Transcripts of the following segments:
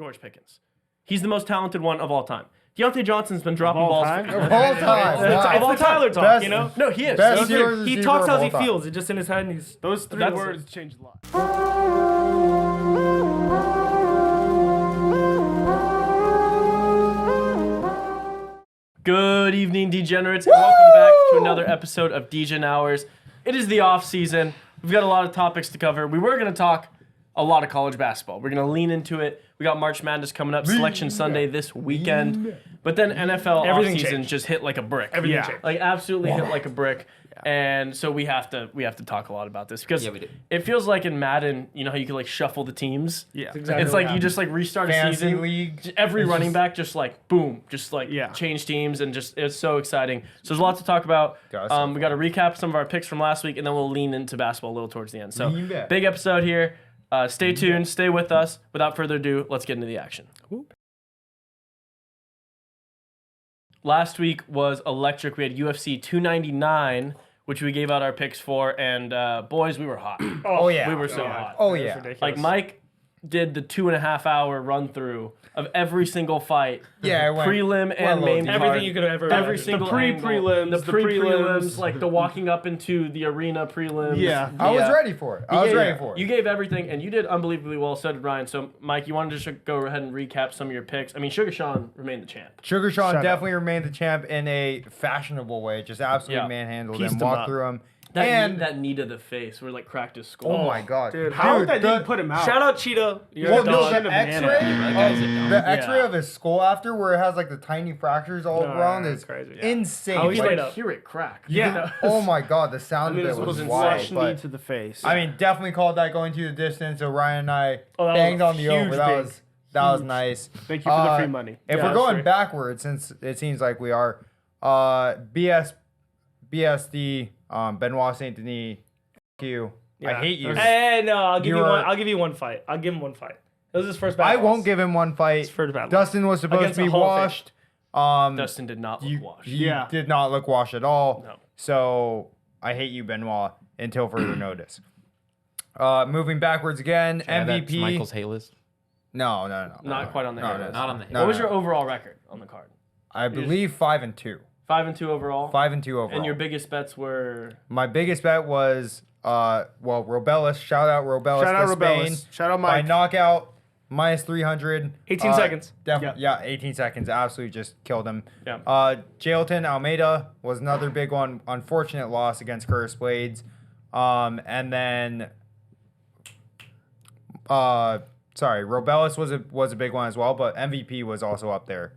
George Pickens. He's the most talented one of all time. Deontay Johnson's been dropping balls. Of all time. It's the Tyler talk, Best- you know? No, he is. Best Those are- Steelers He receiver talks of how all he time. feels. It's just in his head, and he's Those three That's- words changed a lot. Good evening, degenerates, and welcome back to another episode of Degen Hours. It is the off season. We've got a lot of topics to cover. We were going to talk a lot of college basketball. We're going to lean into it. We got March Madness coming up, Selection Sunday this weekend. But then NFL Everything offseason changed. just hit like a brick. Everything changed. Like absolutely hit like a brick. And so we have to talk a lot about this because we do. it feels like in Madden, you know how you can like shuffle the teams? Yeah. exactly It's what like you just like restart a Fantasy season. league. Every running back just like boom, just like change teams and just it's so exciting. So there's a lot to talk about. We got to recap some of our picks from last week and then we'll lean into basketball a little towards the end. So Lean back. big episode here. Stay tuned. Stay with us. Without further ado, let's get into the action. Last week was electric. We had UFC 299, which we gave out our picks for, and boys, we were hot. Oh, yeah. We were so hot. Oh, That's yeah. ridiculous. Like Mike did the 2.5 hour run through of every single fight. Yeah, it went prelim and main card. everything you could have ever Every imagined. single pre-prelims, angle, the the pre-prelims, prelims. like the walking up into the arena prelims. Yeah. I was ready for it. I was ready for it. You gave everything, and you did unbelievably well. So did Ryan. So, Mike, you wanted to just go ahead and recap some of your picks. I mean, Sugar Sean remained the champ. Sugar Sean Shut definitely remained the champ in a fashionable way. Just absolutely Yeah. manhandled Pieced him, him walked up. through him. That knee to the face where like cracked his skull. Oh my god. Dude, How Dude, that the- didn't put him out? Shout out Cheetah. You're Well, a no, dog. the X-ray, guy's a dumb. the X-ray Yeah. of his skull after, where it has like the tiny fractures all around, that's is crazy. insane. How You he can straight like up. hear it crack. Yeah. Oh my god, the sound I mean, of this it was was a wild. knee But to the face. I mean, definitely called that going to the distance. So Ryan and I Oh, that was banged a on the over. huge That big- was nice. Thank you for the free money. If Yeah, we're that's going great. backwards, since it seems like we are, BSD, Benoit Saint Denis, f you. I hate you. Hey, no, I'll give you You're- one. I'll give you one fight. I'll give him one fight. It was his first battle. I won't give him one fight. first battle. Dustin was supposed Against to be the Hall of Fame. washed. Dustin did not look washed. He Yeah. did not look washed at all. No. So I hate you, Benoit, until further notice. Moving backwards again, Yeah, that's MVP. Michael's hate list. No. Not quite on the No, hair no, list. Not on the No, What was no. your overall record on the card? I believe 5-2. 5-2 overall. 5-2 overall. And your biggest bets were My biggest bet was Robellis. Shout out Robellis. Shout out to Robellis. Spain. Shout out By Mike. knockout, minus 300. 18 seconds. Yeah, 18 seconds. Absolutely just killed him. Yeah. Jailton Almeida was another big one. Unfortunate loss against Curtis Blades. And then, Robellis was a big one as well, but MVP was also up there.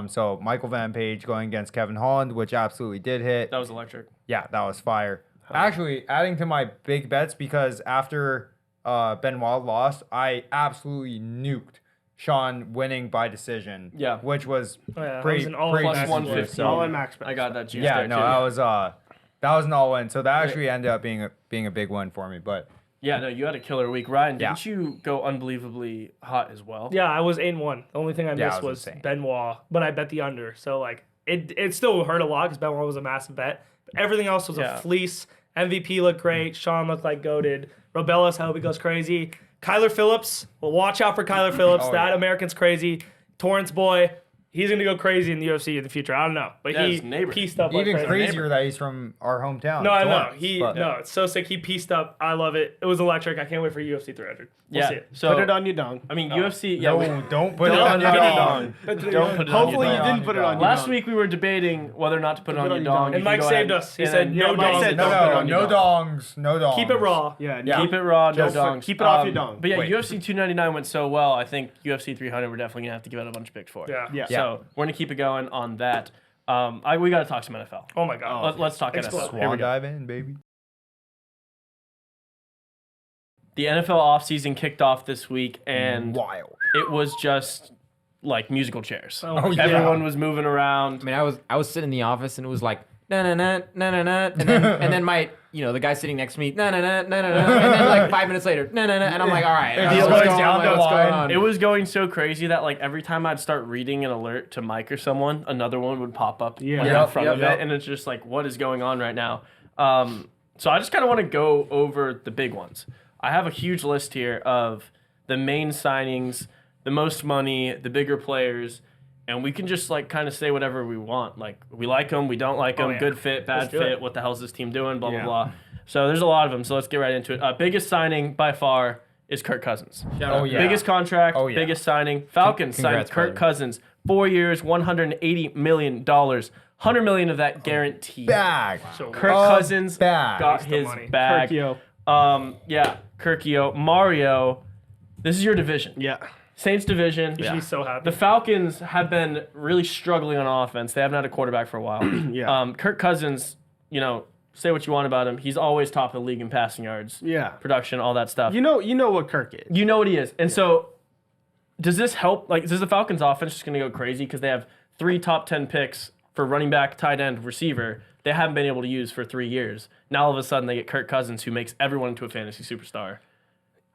So Michael Van Page going against Kevin Holland, which absolutely did hit. that was electric. Yeah, that was fire. Actually, adding to my big bets, because after Benoit lost, I absolutely nuked Sean winning by decision. Yeah. Which was Oh, yeah, that pretty, was an all pretty Plus max 150. All in max bet. I got that juice Yeah, there no, too. that was an all win. So that actually ended up being a big win for me. But Yeah, no, you had a killer week. Ryan, Yeah. didn't you go unbelievably hot as well? Yeah, I was 8-1. The only thing I Yeah, missed it was was insane. Benoit, but I bet the under. So like it still hurt a lot because Benoit was a massive bet. But everything else was Yeah. a fleece. MVP looked great. Sean looked like goated. Robellis, I hope he goes crazy. Kyler Phillips. Well, watch out for Kyler Phillips. Oh, that yeah. American's crazy. Torrance boy. He's gonna go crazy in the UFC in the future. I don't know, but Yeah, he his neighbor. pieced up. like even crazy. crazier that he's from our hometown. No, I know. Torrance, but- It's so sick. He pieced up. I love it. It was electric. I can't wait for UFC 300. We'll Yeah. see it. So Put it on your dong. I mean, UFC. Yeah. No, we- don't put it Don't on your put it on dong. Don't put it on Hopefully your you dong. didn't put it on your Last dong. week we were debating whether or not to put it on your dong. You And can Mike go saved ahead us. He and said, then- no Mike dongs. said, don't put it on your No dong. dongs. No dongs. Keep it raw. Yeah, Yeah. Keep it raw, no Just dongs. keep it off your dong. But yeah, Wait. UFC 299 went so well. I think UFC 300 we're definitely gonna have to give out a bunch of picks for. Yeah. Yeah. So we're gonna keep it going on that. We gotta talk some NFL. Oh my god. Let's talk Explode. NFL. Here we Swan go. dive in, baby. The NFL offseason kicked off this week, and Wild. it was just like musical chairs. Oh, yeah. Everyone was moving around. I mean, I was sitting in the office and it was like na na na na na na, and then my the guy sitting next to me na na na na na, and then like 5 minutes later na na na, and I'm like, all right, It what's goes going down on? the What's going line. on? It was going so crazy that like every time I'd start reading an alert to Mike or someone, another one would pop up like, in Yep, front yep, of yep. it, and it's just like, what is going on right now? So I just kind of want to go over the big ones. I have a huge list here of the main signings the most money, the bigger players, and we can just like kind of say whatever we want. Like we like them, we don't like them, yeah. good fit, bad Let's do fit. it. What the hell's this team doing? Blah Yeah. blah blah. So there's a lot of them. So let's get right into it. Biggest signing by far is Kirk Cousins. Oh yeah. Biggest contract, Oh, yeah. biggest signing. Falcons Congrats, signed Kirk brother. Cousins, 4 years, $180 million. $100 million of that guaranteed. bag. So Kirk Oh, Cousins bag. got Waste of his money. bag. Kirkio. Yeah, Kirkio. Mario, this is your division. Yeah. Saints division. you should be so happy. The Falcons have been really struggling on offense. They haven't had a quarterback for a while. Yeah. Kirk Cousins, say what you want about him. He's always top of the league in passing yards, Yeah. production, all that stuff. You know what Kirk is. You know what he is. And so, does this help? Like, is the Falcons offense just going to go crazy because they have 3 top 10 picks for running back, tight end, receiver they haven't been able to use for 3 years? Now all of a sudden they get Kirk Cousins, who makes everyone into a fantasy superstar.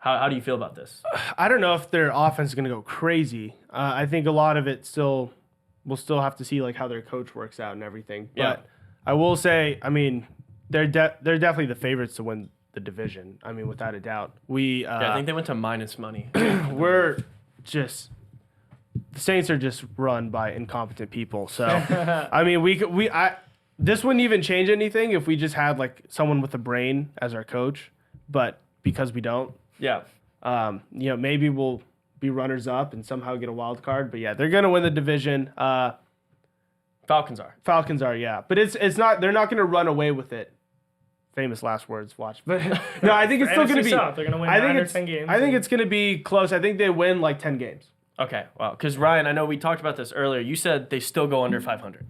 How do you feel about this? I don't know if their offense is going to go crazy. I think a lot of it we'll still have to see like how their coach works out and everything. Yeah. But I will say, I mean, they're definitely the favorites to win the division. I mean, without a doubt. I think they went to minus money. We're just the Saints are just run by incompetent people. So I mean, this wouldn't even change anything if we just had like someone with a brain as our coach, but because we don't, Yeah. maybe we'll be runners up and somehow get a wild card. But yeah, they're gonna win the division. Falcons are. Falcons are, yeah, but it's not. They're not gonna run away with it. Famous last words. Watch, but no, I think it's still gonna NFC be. South, they're gonna win I think 9 or it's 10 games. I think it's gonna be close. I think they win like 10 games. Okay. Wow. Because Ryan, I know we talked about this earlier. You said they still go under 500.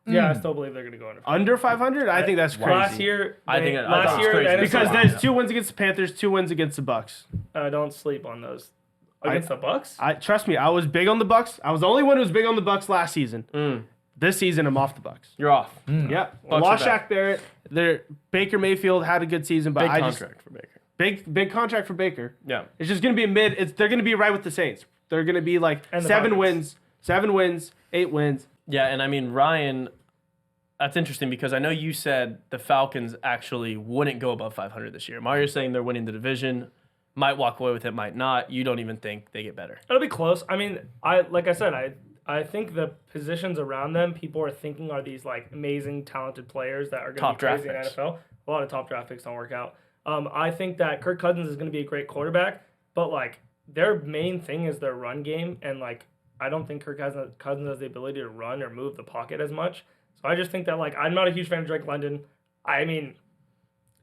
Yeah, I still believe they're gonna go under. Under 500, I think that's crazy. Last year, I think last it's year crazy. the Because NFC there's 2 wins against the Panthers, 2 wins against the Bucks. don't sleep on those against the Bucks. Trust me, I was big on the Bucks. I was the only one who was big on the Bucks last season. This season, I'm off the Bucks. You're off. Yeah, Bucks lost are back. Shaq Barrett. Baker Mayfield had a good season, but Big I contract for Baker. just big contract for Baker. Yeah. It's just gonna be they're gonna be right with the Saints. They're gonna be like And the 7 Vikings. wins, 8 wins. Yeah, and I mean, Ryan, that's interesting because I know you said the Falcons actually wouldn't go above 500 this year. Mario's saying they're winning the division, might walk away with it, might not. You don't even think they get better. It'll be close. I mean, I think the positions around them, people are thinking are these like amazing, talented players that are going to Top be draft crazy in picks. NFL. A lot of top draft picks don't work out. I think that Kirk Cousins is going to be a great quarterback, but like their main thing is their run game, and like I don't think Cousins has the ability to run or move the pocket as much. So I just think that like I'm not a huge fan of Drake London. I mean,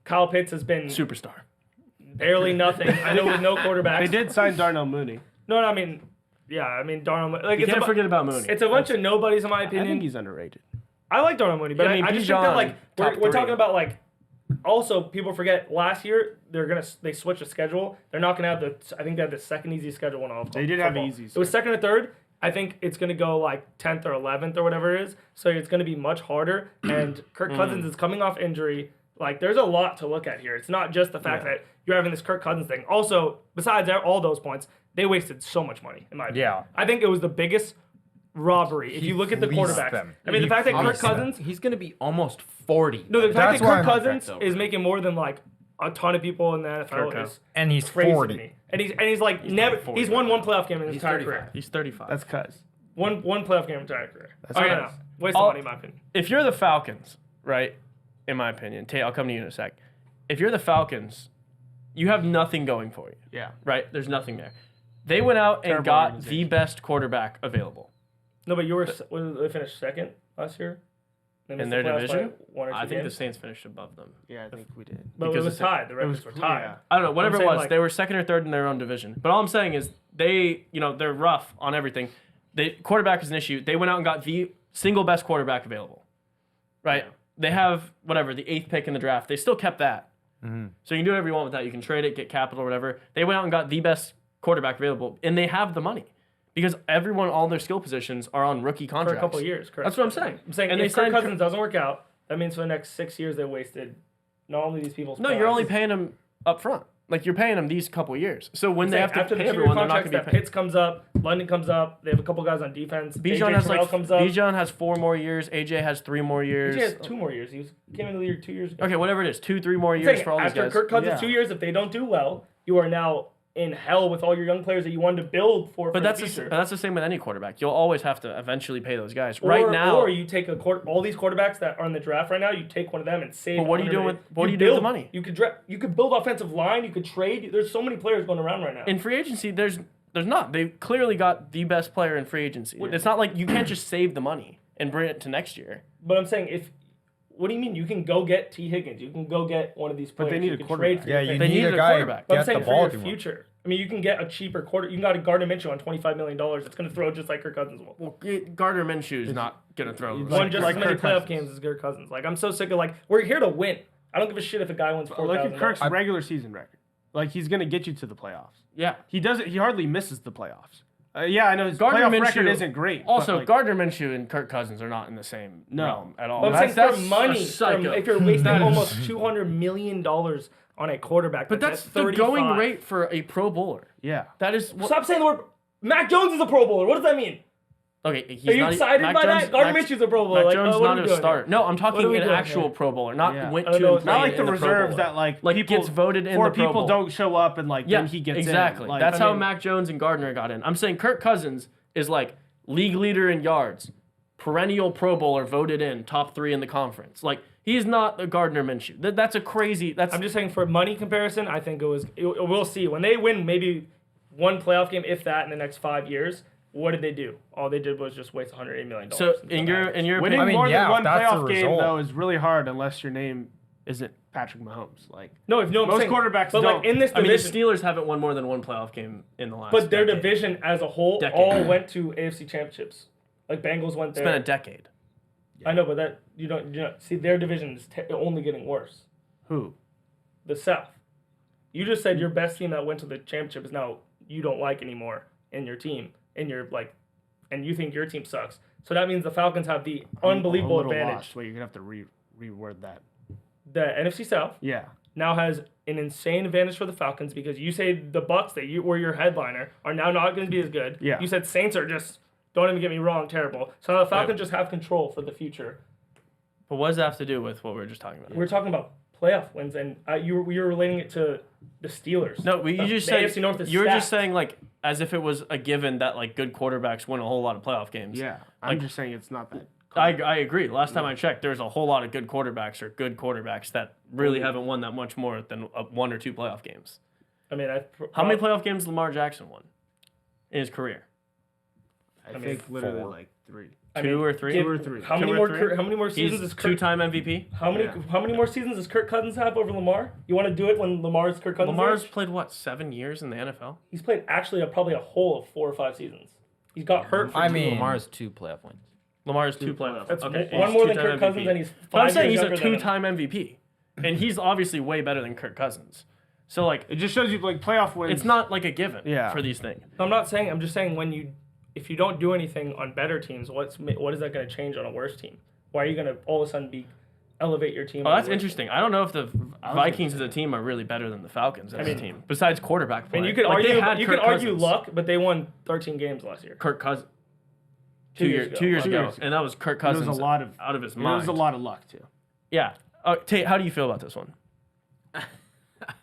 Kyle Pitts has been Superstar. barely nothing. I know with no quarterbacks. They did sign Darnell Mooney. No, I mean, yeah, I mean Darnell. Like You it's can't a, forget about Mooney. It's a bunch of nobodies in my I opinion. think he's underrated. I like Darnell Mooney, but Yeah, I mean, I just think that Bijan, like top we're 3. talking about like also people forget last year they switched the schedule. They're not gonna have I think they had the second easiest schedule in all of They did have football. easy, It was second or third. I think it's gonna go like 10th or 11th or whatever it is. So it's gonna be much harder. And Kirk Cousins is coming off injury. Like there's a lot to look at here. It's not just the fact that you're having this Kirk Cousins thing. Also, besides all those points, they wasted so much money in my opinion. Yeah. I think it was the biggest robbery. If you look at the fleeced quarterbacks, them. I mean, He the fact that Kirk fleeced them. Cousins, He's going to be almost 40. no, the fact That's that why Kirk I'm- Cousins Contract is over. making more than like a ton of people in the NFL Kirk, is And he's crazy to 40. me. And he's like never. not 40. He's won one playoff game in his He's entire 35. career. He's 35. That's Cuz. One playoff game in his entire career. That's Okay, nice. no, waste of All- money in my opinion. If you're the Falcons, right, in my opinion, Tate, I'll come to you in a sec. If you're the Falcons, you have nothing going for you, Yeah. right? There's nothing there. They went out and Terrible got the organization. best quarterback available No, but you were. What did they finished second last year? They in missed their the playoffs by division. 1 or 2 I think the games. Saints finished above them. Yeah, I think we did. But because it was it's- tied. The records were tied. Yeah. I don't know, whatever it saying, was. like- They were second or third in their own division. But all I'm saying is they're rough on everything. The quarterback is an issue. They went out and got the single best quarterback available, right? They have whatever the 8th pick in the draft. They still kept that. So you can do whatever you want with that. You can trade it, get capital, or whatever. They went out and got the best quarterback available, and they have the money because everyone, all their skill positions are on rookie For contracts a couple of years, correct? That's what I'm saying. I'm saying And they if Kirk signed Cousins doesn't work out, that means for the next 6 years they wasted not only these people's. No, you're only paying them up front. Like you're paying them these couple years. So when they have to after pay the 2-year everyone, they're not contracts, going to that be paying. Pitts comes up, London comes up. They have a couple guys on defense. Bijan AJ has Terrell like comes up. Bijan has 4 more years. AJ has 3 more years. AJ has 2 more years. He came into the league 2 years ago. Okay, whatever it is, 2-3 more I'm years saying for all these after guys. Kirk Cousins Yeah. 2 years, if they don't do well, you are now in hell with all your young players that you wanted to build for But the that's future. that's the same with any quarterback. You'll always have to eventually pay those guys. Or, Right now, or you take all these quarterbacks that are in the draft right now. You take one of them and save. But what are you doing with- $100 what do you do build, with the money? You could you could build offensive line. You could trade. There's so many players going around right now. in free agency, there's not. They clearly got the best player in free agency. It's not like you can't just save the money and bring it to next year. But I'm saying what do you mean? You can go get T. Higgins. You can go get one of these players. they need you a can quarterback. trade for Yeah, your you pick. They need need a a guy quarterback. But I'm get the saying for ball your to him. future. I mean, you can get a cheaper quarter. You can go to Gardner Minshew on $25 million. It's going to throw just like Kirk Cousins will. Well, Gardner Minshew is not gonna throw. Won just like as many Kirk playoff Cousins. games as Kirk Cousins. Like, I'm so sick of we're here to win. I don't give a shit if a guy wins 4,000. Look at Kirk's regular season record. Like he's gonna get you to the playoffs. Yeah. He doesn't. He hardly misses the playoffs. Yeah, I know his Gardner playoff record Minshew- isn't great. Also, but, like, Gardner Minshew and Kirk Cousins are not in the same realm at all. But I'm saying That's for money, a psycho. if you're wasting almost $200 million on a quarterback, But that's at the 35. going rate for a Pro Bowler. yeah. That is Stop saying the word. Mac Jones is a Pro Bowler. What does that mean? okay. He's Are you not, excited Mac by Jones, that? Gardner Mac- Minshew's a Pro Bowler. Mac Like, Jones what are not we a doing starter. here? No, I'm What are talking we an doing actual here? Pro Bowler, not Yeah. went I don't to know and what Not played like the in Pro reserves Bowl. that like Like, people gets voted in four the Pro people Bowl. don't show up and like Yeah, then he gets exactly. in. Like, That's I how mean- Mac Jones and Gardner got in. I'm saying Kirk Cousins is like league leader in yards, perennial Pro Bowler, voted in top 3 in the conference. Like he's not a Gardner Minshew. That's a crazy. That's I'm just saying for money comparison, I think we'll see. When they win maybe one playoff game, if that, in the next 5 years, what did they do? All they did was just waste $180 million. so in your winning opinion, I mean, more yeah, than one if that's the playoff game result. though is really hard unless your name isn't Patrick Mahomes. Like I'm most saying, quarterbacks but don't. like in this I mean, the division, Steelers haven't won more than one playoff game in the last. but their decade. division as a whole Decade. all went to AFC championships. Like Bengals went It's there. been a decade. I know, but that you don't see their division is only getting worse. Who? The South. You just said your best team that went to the championship is now you don't like anymore in your team, and and you think your team sucks. So that means the Falcons have the unbelievable I'm a little advantage. lost. Wait, you're gonna have to reword that. The NFC South Yeah. now has an insane advantage for the Falcons because you say the Bucks that you were your headliner are now not going to be as good. Yeah. You said Saints are just, don't even get me wrong, terrible. So now the Falcons just have control for the future. But what does that have to do with what we were just talking about? We're talking about playoff wins, and you were relating it to the Steelers. No, you just the said AFC North is you were just stacked. saying like as if it was a given that like good quarterbacks win a whole lot of playoff games. Yeah. I'm Like- just saying it's not that. I agree. Last time I checked, there's a whole lot of good quarterbacks that really haven't won that much more than 1 or 2 playoff games. I mean, How many playoff games Lamar Jackson won in his career? I mean, think literally 4. like 3. Two or three? give- Two or three. How Two many or more? three? How many more seasons He's does Kirk? two-time MVP. How many? Yeah. How many more seasons does Kirk Cousins have over Lamar? You want to do it when Lamar's Kirk Cousins? Lamar's age? played what 7 years in the NFL? He's played actually probably a whole of 4 or 5 seasons. He's got hurt. For I 2 mean- Lamar's 2 playoff wins. Lamar's 2 playoffs. That's okay, one he's more than two-time Kirk Cousins, MVP. and he's 5 But I'm saying years he's a younger than him. 2-time MVP, and he's obviously way better than Kirk Cousins. So like, It just shows you like playoff wins. it's not like a given Yeah. for these things. I'm not saying. I'm just saying if you don't do anything on better teams, what is that going to change on a worse team? Why are you going to all of a sudden elevate your team? Oh, on a that's worse interesting. I don't know if the Vikings as a team are really better than the Falcons as a team, besides quarterback play. team? And you could Like, they argue. had You Kirk could argue Cousins. luck, but they won 13 games last year. Kirk Cousins. 2 years ago. 2 years Two ago, years ago. and that was Kirk It was Cousins a lot of out of his It mind. was a lot of luck too. Yeah. Tate, how do you feel about this one?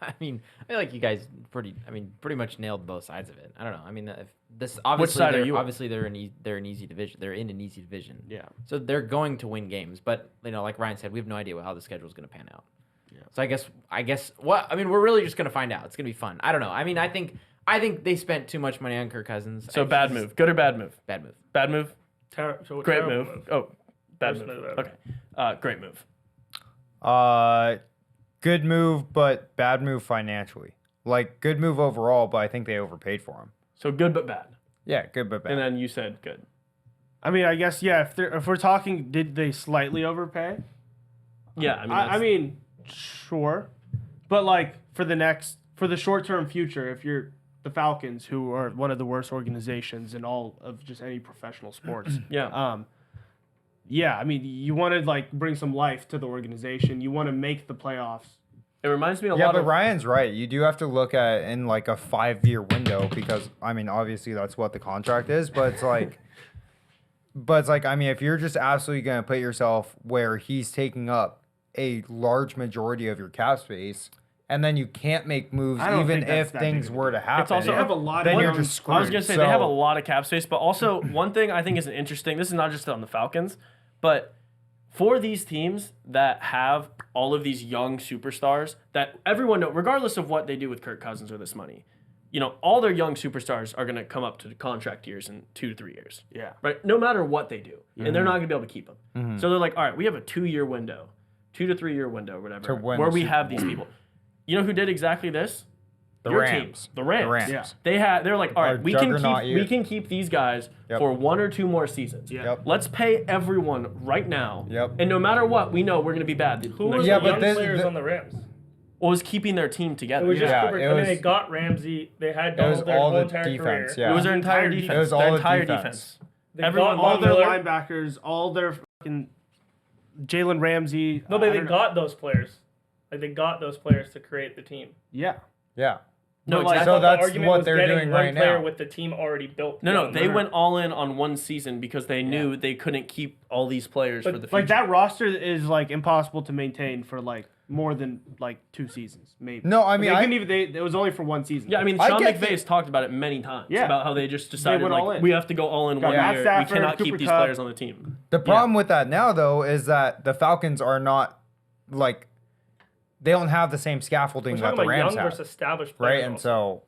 I mean, I feel like you guys pretty much nailed both sides of it. I don't know. I mean, if this obviously side are they're, you on? obviously they're an easy division. They're in an easy division. Yeah. So they're going to win games, but like Ryan said, we have no idea how the schedule is going to pan out. Yeah. So I guess we're really just going to find out. It's going to be fun. I don't know. I mean, I think they spent too much money on Kirk Cousins. So bad move. Good or bad move? Bad move. Bad move. Great Terrible move. Oh, bad Worst move. move ever. Okay. Great move. Good move, but bad move financially. Like, good move overall, but I think they overpaid for him. So good but bad. Yeah, good, but bad. And then you said good. I mean, I guess yeah. If we're talking, did they slightly overpay? Yeah. I mean, sure, but like for the short term future, if you're the Falcons, who are one of the worst organizations in all of just any professional sports, yeah. yeah. I mean, you want to like bring some life to the organization. You want to make the playoffs. It reminds me a Yeah, lot but of. Ryan's right. You do have to look at it in like a 5-year window because I mean, obviously that's what the contract is, but it's like, I mean, if you're just absolutely gonna put yourself where he's taking up a large majority of your cap space, and then you can't make moves I don't even think that's if that things big of a were to deal. happen. It's also- They have a lot then of you're young- just screwed. I was gonna say they have a lot of cap space, but also one thing I think is interesting. This is not just on the Falcons, but for these teams that have all of these young superstars that everyone knows, regardless of what they do with Kirk Cousins or this money, all their young superstars are gonna come up to contract years in 2 to 3 years. Yeah. Right? No matter what they do, and they're not gonna be able to keep them. So they're like, all right, we have a 2-year window, 2 to 3 year window, whatever, To win where the we Super have these people. You know who did exactly this? The Your Rams. team. The Rams. The Rams. Yeah. They're like, all Our right, we can juggernaut year. keep these guys Yep. for 1 or 2 more seasons. Yeah. Yep. Let's pay everyone right now. Yep. And no matter what, we know we're gonna be bad. Who were Yeah, the but young this- players the- on the Rams? What was keeping their team It together? was just Yeah, Cooper. it I mean, was- they got Ramsey. They had It Donald was their all whole the entire defense. career. Yeah. It was their entire Entire defense. It was their all the entire defense. They Everyone, got all Von their Miller. linebackers, all their fucking Jalen Ramsey. No, but I they don't know. got those players. Like they got those players to create the team. Yeah. Yeah. No, But, like, exactly. So The that's argument what was they're getting doing one right player now. with the team already built. No, they no. went all in on one season because they knew they couldn't keep all these players But, for the future. Like that roster is like impossible to maintain for like more than like 2 seasons, maybe. No, I mean, they I- couldn't even. It was only for 1 season. Yeah, I mean, I Sean get McVay's talked about it many times Yeah. about how they just decided went all in. we have to go all in Got one Matt year. Stafford, we cannot keep Cooper these Kupp. players on the team. The problem with that now, though, is that the Falcons are not like they don't have the same We're scaffolding that talking the about Rams young have, versus established players. right? And also. so,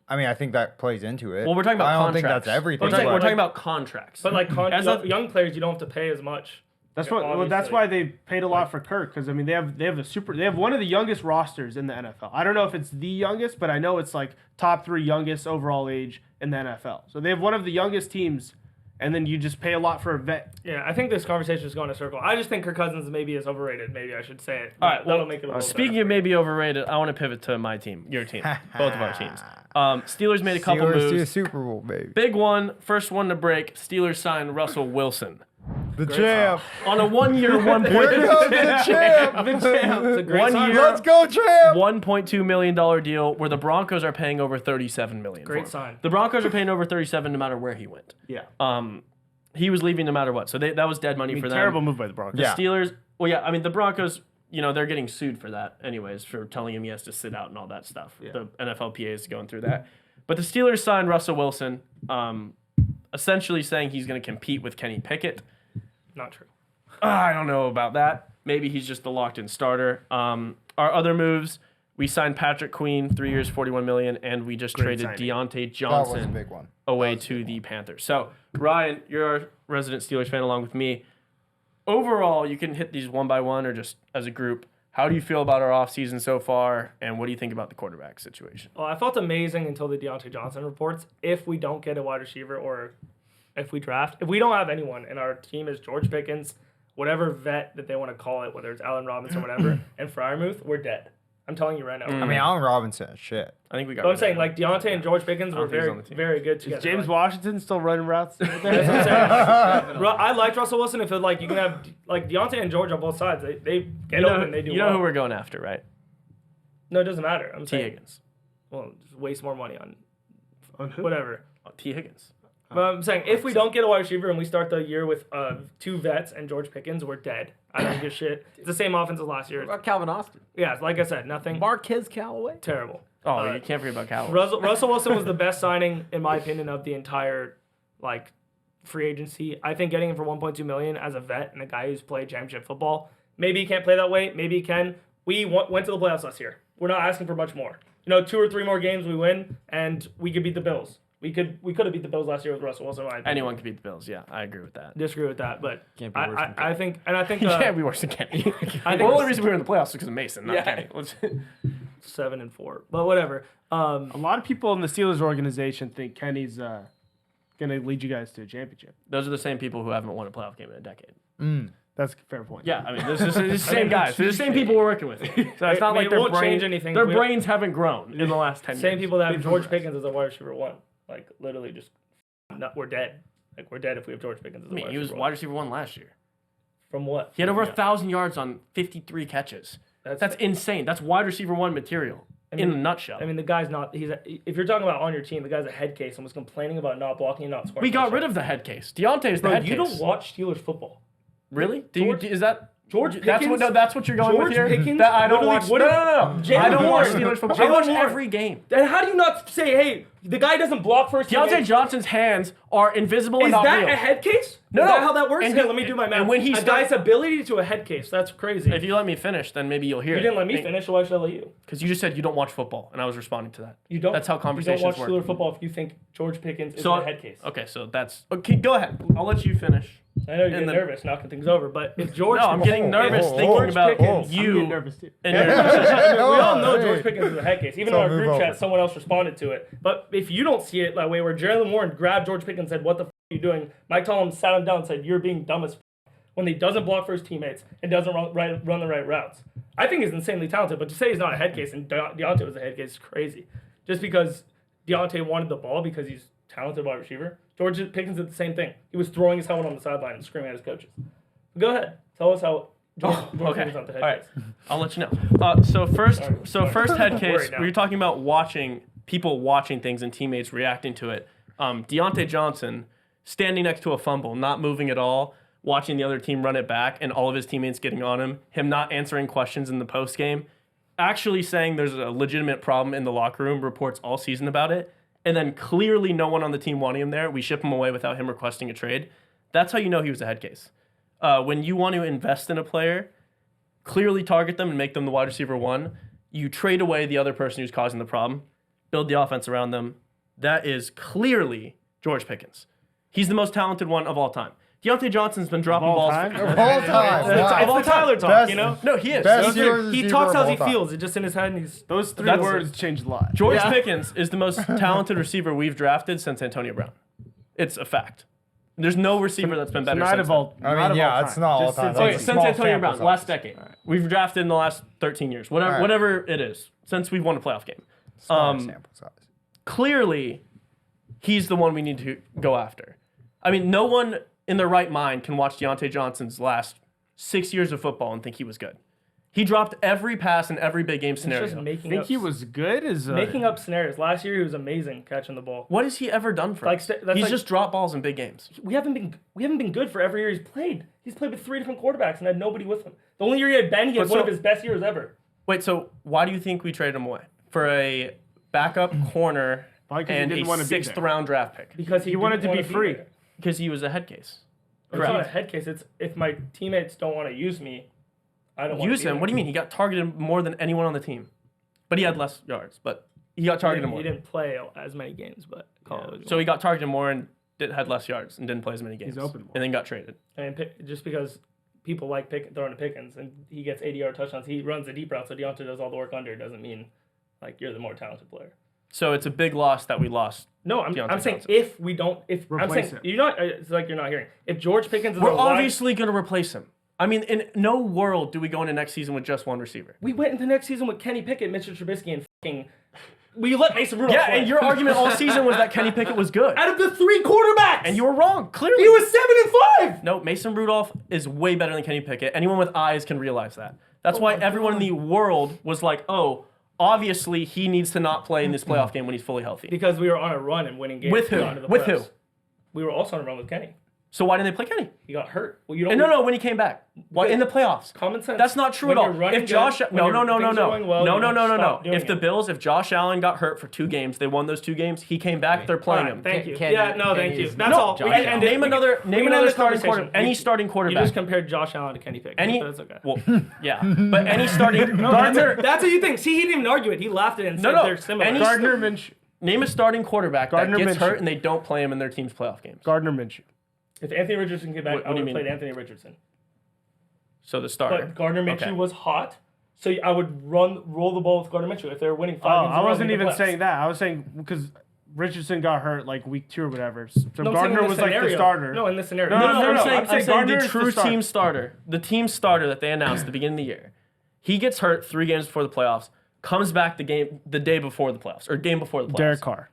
I mean, I think that plays into it. Well, we're talking about I don't contracts. think that's everything. We're talking, but- we're talking about contracts. But like As young players, you don't have to pay as much. That's Yeah, what. Well, that's obviously. why they paid a lot for Kirk because I mean they have one of the youngest rosters in the NFL. I don't know if it's the youngest, but I know it's like top 3 youngest overall age in the NFL. So they have one of the youngest teams, and then you just pay a lot for a vet. Yeah, I think this conversation is going in a circle. I just think Kirk Cousins maybe is overrated. Maybe I should say it. All right, That'll well, make it a little speaking better. of maybe overrated, I want to pivot to my team, your team, both of our teams. Steelers made a couple Steelers to a moves. Super Bowl, baby. Big one, first one to break. Steelers signed Russell Wilson The champ. on a 1-year, 1 Here comes the champ. It's a great 1 sign. year, Let's go, champ. $1.2 million deal where the Broncos are paying over $37 million. Great for him. sign. The Broncos are paying over 37 no matter where he went. Yeah. He was leaving no matter what, so that was dead money for them. Terrible move by the Broncos. Yeah. Steelers, well, yeah, I mean, the Broncos, they're getting sued for that anyways, for telling him he has to sit out and all that stuff. Yeah. The NFLPA is going through that. But the Steelers signed Russell Wilson, essentially saying he's going to compete with Kenny Pickett. Not true. I don't know about that. Maybe he's just the locked-in starter. Our other moves, we signed Patrick Queen, 3 years, $41 million, and we just traded signing. Deontay That was a Johnson big one. away to the Panthers. So, Ryan, you're a resident Steelers fan along with me. Overall, you can hit these one by one or just as a group. How do you feel about our offseason so far, and what do you think about the quarterback situation? Well, I felt amazing until the Deontay Johnson reports. If we don't get a wide receiver or if we draft, if we don't have anyone and our team is George Pickens, whatever vet that they want to call it, whether it's Allen Robinson or whatever, and Fryermuth, we're dead. I'm telling you right now. I mean, Allen Robinson is shit. I think we got. But I'm rid of saying him. like Deontay and George Pickens were think he's very, on the team. very good together. Is James Like, Washington still running routes? that's what I'm saying. I liked Russell Wilson. If like you can have like Deontay and George on both sides, they get open, they do you know well. who we're going after, right? No, it doesn't matter. I'm T. saying, Higgins. well, just waste more money on On who? whatever. Oh, T. Higgins. But I'm saying if we don't get a wide receiver and we start the year with 2 vets and George Pickens, we're dead. I don't give a shit. It's the same offense as last year. What about Calvin Austin? Yeah, like I said, nothing Marquez Callaway? terrible. Oh, you can't forget about Cowboys. Russell Wilson was the best signing, in my opinion, of the entire like free agency. I think getting him for $1.2 million as a vet and a guy who's played championship football. Maybe he can't play that way. Maybe he can. We went to the playoffs last year. We're not asking for much more. 2 or 3 more games we win, and we could beat the Bills. We could have beat the Bills last year with Russell Wilson. in my opinion. Anyone can beat the Bills. Yeah, I agree with that. Disagree with that, but Can't be worse than I think You can't be worse than Kenny. I The only reason we were in the playoffs is because of Mason, not Yeah. Kenny. Let's- 7-4, but whatever. A lot of people in the Steelers organization think Kenny's gonna lead you guys to a championship. Those are the same people who haven't won a playoff game in a decade. That's a fair point. Yeah, I mean, this is the same guys. They're the same people we're working with. So it's not like it their won't change brains, anything. their We- brains haven't grown in the last 10 years. Same people that have George Pickens as a wide receiver 1. Like literally just we're dead. Like we're dead if we have George Pickens as a I mean, wide he was receiver wide 1. receiver 1 last year. From what? He had over 1,000 yards on 53 catches. That's insane. That's wide receiver 1 material in a nutshell. I mean, the guy's not. If you're talking about on your team, the guy's a head case and was complaining about not blocking and not scoring. we got rid of the head case. Deontay is the Bro, head you case. don't watch Steelers football. Really? George- Is that George Pickens. That's what you're going George with here. Pickens That I don't literally watch. would've- No. Jalen I don't watch Warren. Steelers football. I Jalen watch Warren. every game. Then how do you not say, hey, the guy doesn't block first Deontay teammates? Johnson's hands are invisible and Is not that real. a head case? No, Is no. that how that works? And Here, he- let me do my math. and when he a starts- guy's ability to a head case, that's crazy. If you let me finish, then maybe you'll hear it. You didn't let me finish, so why should I let you? Because you just said you don't watch football, and I was responding to that. You don't. That's how conversations You don't watch work. Steeler football if you think George Pickens is So a head case. Okay, so that's okay. Go ahead. I'll let you finish. I know you're getting then- nervous knocking things over, but if George, No, I'm getting nervous oh, thinking George about Pickens- you. I'm getting nervous too. And your we all know Hey. George Pickens is a head case. Even So in our move group over. chat, someone else responded to it. But if you don't see it that way, where Jalen Warren grabbed George Pickens and said, "What the f are you doing?" Mike Tomlin sat him down and said, "You're being dumb as f," when he doesn't block for his teammates and doesn't run the right routes. I think he's insanely talented, but to say he's not a head case and Deontay was a head case is crazy. Just because Deontay wanted the ball because he's talented wide receiver. George Pickens did the same thing. He was throwing his helmet on the sideline and screaming at his coaches. Go ahead. Tell us how George okay. Pickens is not the head All right. case. I'll let you know. So first head I'm case. worried now. We were talking about people watching things and teammates reacting to it. Deontay Johnson standing next to a fumble, not moving at all, watching the other team run it back, and all of his teammates getting on him not answering questions in the post game, actually saying there's a legitimate problem in the locker room, reports all season about it, and then clearly no one on the team wanting him there. We ship him away without him requesting a trade. That's how you know he was a head case. When you want to invest in a player, clearly target them and make them the wide receiver one, you trade away the other person who's causing the problem, build the offense around them. That is clearly George Pickens. He's the most talented one of all time. Deontay Johnson's been dropping all balls. time? Of all time. It's Wow. the Tyler talk, Best- you know? No, he is. Best He's- year He receiver talks of how all he time. feels. It's just in his head, and he's. Those three That's- words changed a lot. George Yeah. Pickens is the most talented receiver we've drafted since Antonio Brown. It's a fact. There's no receiver that's been better Not since of then. all. I mean, not of yeah, all it's time. not all Just time. since- Okay, That's a since small Antonio sample Brown, size. last decade. We've drafted in the last 13 years, Alright. whatever it is, since we've won a playoff game. Small sample size. Clearly, he's the one we need to go after. I mean, no one in their right mind can watch Deontay Johnson's last 6 years of football and think he was good. He dropped every pass in every big game He's scenario. just making Think up, he was good? making up scenarios. Last year, he was amazing catching the ball. What has he ever done for Like, us? that's He's like- just dropped balls in big games. We haven't been good for every year he's played. He's played with 3 different quarterbacks and had nobody with him. The only year he had Ben, he had But one so- of his best years ever. Wait, so why do you think we traded him away? For a backup corner Probably 'cause he and didn't a wanna be sixth there. round draft pick? Because He wanted didn't to be wanna free. there. Because he was a head case. It's not a Correct. head case. It's if my teammates don't want to use me, I don't want Use to him? What do you mean? He got targeted more than anyone on the team. But he had less yards. But he got targeted more. He didn't play as many games, but college. So he got targeted more and had less yards and didn't play as many games. open more. And then got traded. Just because people like throwing to Pickens and he gets 80-yard touchdowns, he runs the deep route, so Deontay does all the work under. Doesn't mean like you're the more talented player. So it's a big loss that we lost. No, I'm Deontay saying Johnson. if we don't, I'm Replace saying him. you're not. It's like you're not hearing. If George Pickens is We're a line- obviously going to replace him. I mean, in no world do we go into next season with just one receiver. we went into next season with Kenny Pickett, Mitchell Trubisky, and fucking. We let Mason Rudolph. Yeah, play. and your argument all season was that Kenny Pickett was good. out of the 3 quarterbacks, And you were wrong, clearly. he was 7-5. No, Mason Rudolph is way better than Kenny Pickett. Anyone with eyes can realize that. That's why my everyone in the world was like, oh, obviously he needs to not play in this playoff game when he's fully healthy. Because we were on a run and winning games. With who? going to the With who? playoffs. We were also on a run with Kenny. So why didn't they play Kenny? He got hurt. Well, you don't. And no, when he came back. Why in the playoffs? Common sense. That's not true When at you're all. running If Josh, good, no, when no, your no, no, things are no, going well, no, you no, don't no, no, stop no. doing If the it. Bills, if Josh Allen got hurt for 2 games, they won those 2 games. He came back. They're playing him. Thank you. Kenny- Yeah, no, thank Kenny you. is That's not all. Josh We can end it. Name We another, can name end another this starting conversation. quarterback. Any starting You quarterback. just compared Josh Allen to Kenny Pickett. Any, That's okay. well, yeah, but any starting Gardner. That's what you think. See, he didn't even argue it. He laughed at it and No, said no. they're similar. Any Gardner Minshew. Name a starting quarterback Gardner that gets Minshew. hurt and they don't play him in their team's playoff games. Gardner Minshew. If Anthony Richardson came back, What I do would you have mean? played Anthony Richardson. So the starter. But Gardner Minshew Okay. was hot, so I would roll the ball with Gardner Minshew if they were winning 5 Oh, games. in a I row, wasn't make the even playoffs. saying that. I was saying because Richardson got hurt like week 2 or whatever. So No, I'm saying in Gardner this was like the scenario. starter. No, in this scenario. No, no, I'm saying, I'm saying the Gardner is the true starter. team starter. The team starter that they announced at the beginning of the year. He gets hurt 3 games before the playoffs, comes back the day before the playoffs, or game before the playoffs. Derek Carr.